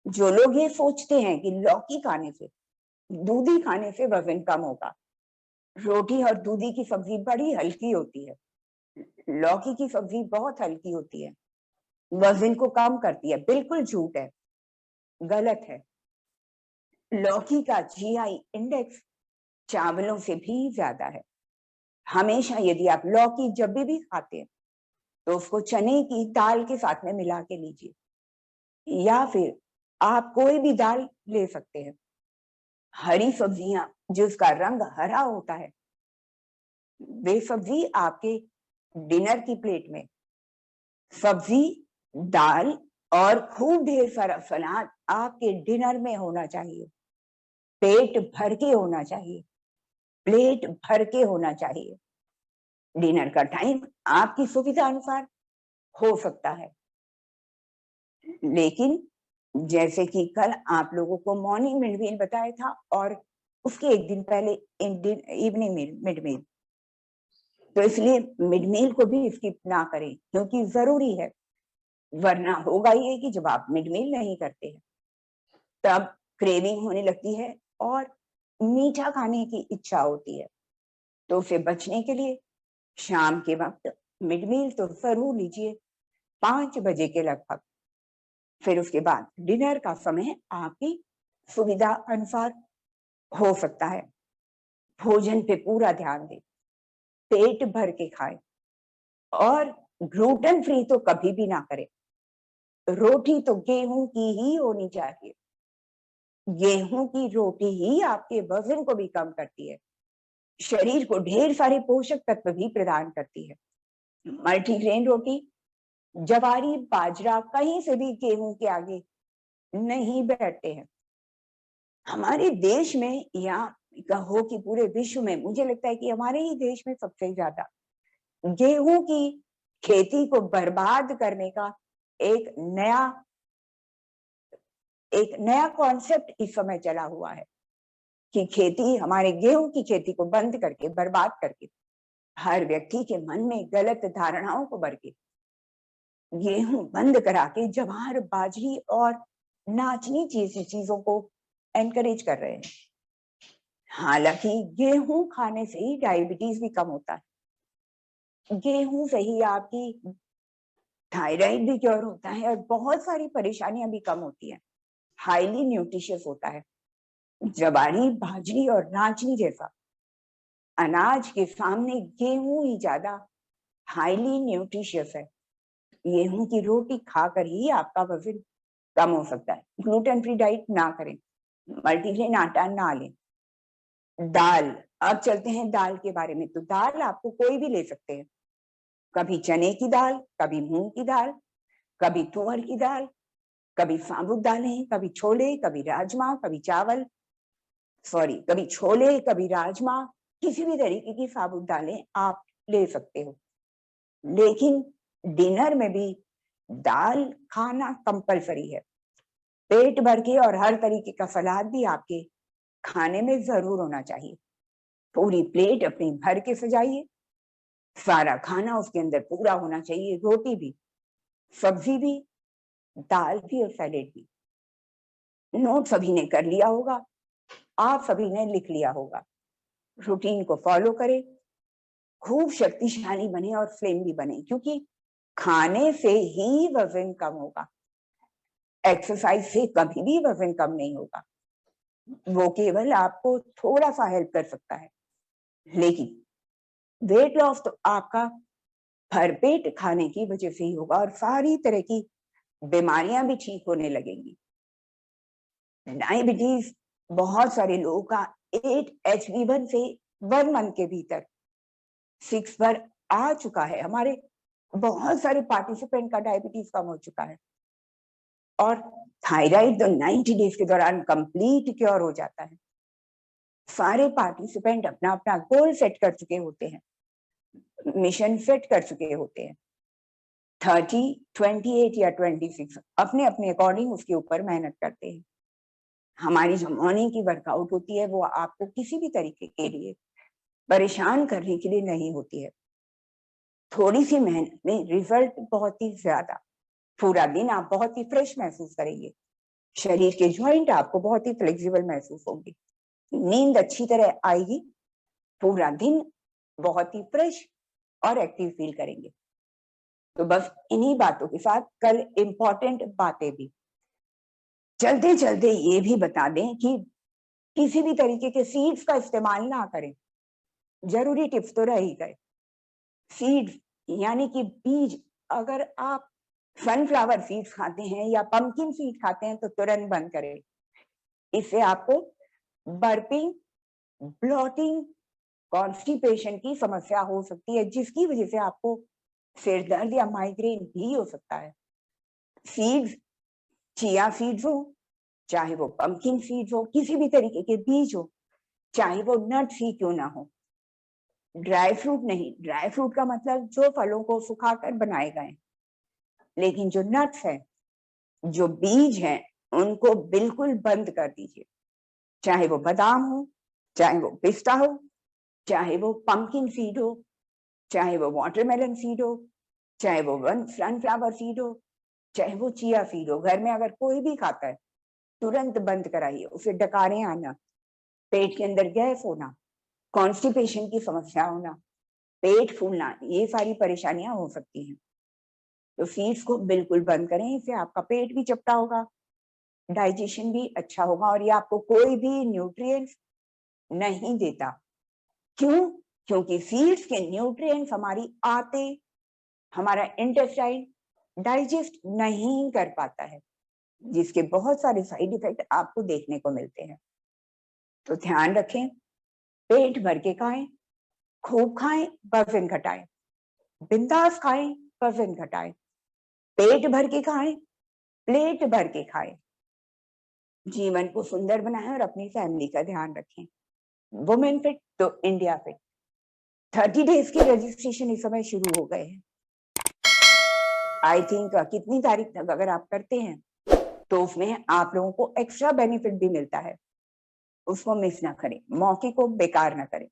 जो लोग ये सोचते हैं कि लौकी खाने से, दूधी खाने से वजन कम होगा, रोटी और दूधी की सब्जी बड़ी हल्की होती है, लौकी की सब्जी बहुत हल्की होती है, वजन को कम करती है, बिल्कुल झूठ है, गलत है। लौकी का जीआई इंडेक्स चावलों से भी ज्यादा है। हमेशा यदि आप लौकी जब भी खाते हैं तो उसको चने की दाल के साथ में मिला के लीजिए, या फिर आप कोई भी दाल ले सकते हैं। हरी सब्जियां जिसका रंग हरा होता है, वे सब्जी आपके डिनर की प्लेट में सब्जी, दाल और खूब ढेर सारा सलाद आपके डिनर में होना चाहिए। पेट भर के होना चाहिए, प्लेट भर के होना चाहिए। डिनर का टाइम आपकी सुविधा अनुसार हो सकता है, लेकिन जैसे कि कल आप लोगों को मॉर्निंग मिड मील बताया था और उसके एक दिन पहले इवनिंग मिड मील, तो इसलिए मिड मील को भी स्किप ना करें, क्योंकि जरूरी है। वरना होगा ये कि जब आप मिड मील नहीं करते हैं तब क्रेविंग होने लगती है और मीठा खाने की इच्छा होती है। तो उसे बचने के लिए शाम के वक्त मिड मील तो जरूर लीजिए 5 बजे के लगभग। फिर उसके बाद डिनर का समय आपकी सुविधा अनुसार हो सकता है। भोजन पे पूरा ध्यान दें, पेट भर के खाएं और ग्लूटेन फ्री तो कभी भी ना करें। रोटी तो गेहूं की ही होनी चाहिए। गेहूं की रोटी ही आपके वजन को भी कम करती है, शरीर को ढेर सारे पोषक तत्व भी प्रदान करती है। मल्टीग्रेन रोटी, जवारी, बाजरा कहीं से भी गेहूं के आगे नहीं बैठते हैं। हमारे देश में या कहो कि पूरे विश्व में, मुझे लगता है कि हमारे ही देश में सबसे ज्यादा गेहूं की खेती को बर्बाद करने का एक नया कॉन्सेप्ट इस समय चला हुआ है कि खेती, हमारे गेहूं की खेती को बंद करके, बर्बाद करके, हर व्यक्ति के मन में गलत धारणाओं को भर के गेहूं बंद करा के जवार, बाजरी और नाचनी चीजों को एनकरेज कर रहे हैं। हालांकि गेहूं खाने से ही डायबिटीज भी कम होता है, गेहूं से ही आपकी थायराइड भी क्योर होता है और बहुत सारी परेशानियां भी कम होती है। हाईली न्यूट्रिशियस होता है। जवारी, बाजरी और नाचनी जैसा अनाज के सामने गेहूं ही ज्यादा हाईली न्यूट्रिशियस है। गेहूं की रोटी खाकर ही आपका वजन कम हो सकता है। ग्लूटेन फ्री डाइट ना करें, मल्टीग्रेन आटा ना लें। दाल, अब चलते हैं दाल के बारे में। तो दाल आपको कोई भी ले सकते हैं, कभी चने की दाल, कभी मूंग की दाल, कभी तुअर की दाल, कभी साबुत दालें, कभी छोले, कभी राजमा, कभी चावल, कभी छोले, कभी राजमा, किसी भी तरीके की साबुत दालें आप ले सकते हो। लेकिन डिनर में भी दाल खाना कंपलसरी है। पेट भर के और हर तरीके का सलाद भी आपके खाने में जरूर होना चाहिए। पूरी प्लेट अपनी भर के सजाइए, सारा खाना उसके अंदर पूरा होना चाहिए, रोटी भी, सब्जी भी, दाल भी और सैलेड भी। नोट सभी ने कर लिया होगा, आप सभी ने लिख लिया होगा। रूटीन को फॉलो करें, खूब शक्तिशाली बने और फ्लेम भी बने, क्योंकि खाने से ही वजन कम होगा, एक्सरसाइज से कभी भी वजन कम नहीं होगा। वो केवल आपको थोड़ा सा हेल्प कर सकता है, लेकिन वेट लॉस तो आपका भरपेट खाने की वजह से ही होगा और सारी तरह की बीमारियां भी ठीक होने लगेंगी। डायबिटीज बहुत सारे लोगों का 8 HB1 से 1 मंथ के भीतर 6 पर आ चुका है। हमारे बहुत सारे पार्टिसिपेंट का डायबिटीज कम हो चुका है और थायराइड तो 90 डेज के दौरान कंप्लीट क्योर हो जाता है। सारे पार्टिसिपेंट अपना अपना गोल सेट कर चुके होते हैं, मिशन सेट कर चुके होते हैं। 30, 28 या 26 अपने अपने अकॉर्डिंग उसके ऊपर मेहनत करते हैं। हमारी जो मॉर्निंग की वर्कआउट होती है वो आपको किसी भी तरीके के लिए परेशान करने के लिए नहीं होती है। थोड़ी सी मेहनत में रिजल्ट बहुत ही ज्यादा। पूरा दिन आप बहुत ही फ्रेश महसूस करेंगे, शरीर के जॉइंट आपको बहुत ही फ्लेक्सिबल महसूस होंगे, नींद अच्छी तरह आएगी, पूरा दिन बहुत ही फ्रेश और एक्टिव फील करेंगे। तो बस इन्हीं बातों के साथ कल इंपॉर्टेंट बातें भी चलते चलते ये भी बता दें कि किसी भी तरीके के सीड्स का इस्तेमाल ना करें। जरूरी टिप्स तो रह ही गए। सीड्स यानी कि बीज, अगर आप सनफ्लावर सीड्स खाते हैं या पंपकिन सीड खाते हैं तो तुरंत बंद करें। इससे आपको बर्पिंग, ब्लॉटिंग, कॉन्स्टिपेशन की समस्या हो सकती है, जिसकी वजह से आपको सिर दर्द या माइग्रेन भी हो सकता है। सीड्स, चिया सीड्स हो, चाहे वो पंपकिन सीड्स हो, किसी भी तरीके के बीज हो, चाहे वो नट्स ही क्यों ना हो। ड्राई फ्रूट नहीं, ड्राई फ्रूट का मतलब जो फलों को सुखाकर बनाए गए, लेकिन जो नट्स है, जो बीज हैं, उनको बिल्कुल बंद कर दीजिए। चाहे वो बादाम हो, चाहे वो पिस्ता हो, चाहे वो पंपकिन सीड हो, चाहे वो वाटरमेलन सीड हो, चाहे वो सनफ्लावर सीड हो, चाहे वो चिया सीड हो। घर में अगर कोई भी खाता है तुरंत बंद कराइए। उसे डकारें आना, पेट के अंदर गैस होना, कॉन्स्टिपेशन की समस्या होना, पेट फूलना, ये सारी परेशानियां हो सकती हैं। तो फीड्स को बिल्कुल बंद करें, इससे आपका पेट भी चपटा होगा, डाइजेशन भी अच्छा होगा और ये आपको कोई भी न्यूट्रिएंट्स नहीं देता। क्यों? क्योंकि फीड्स के न्यूट्रिएंट्स हमारी आते हमारा इंटेस्टाइन डाइजेस्ट नहीं कर पाता है, जिसके बहुत सारे साइड इफेक्ट आपको देखने को मिलते हैं। तो ध्यान रखें, पेट भर के खाएं, खूब खाएं, वजन घटाएं, बिंदास खाएं, वजन घटाएं, पेट भर के खाएं, प्लेट भर के खाएं, जीवन को सुंदर बनाएं और अपनी फैमिली का ध्यान रखें। वुमेन फिट तो इंडिया फिट। 30 डेज की रजिस्ट्रेशन इस समय शुरू हो गए हैं। आई थिंक कितनी तारीख तक अगर आप करते हैं तो उसमें आप लोगों को एक्स्ट्रा बेनिफिट भी मिलता है, उसको मिस ना करें, मौके को बेकार ना करें।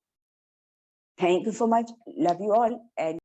Thank you so much, love you all and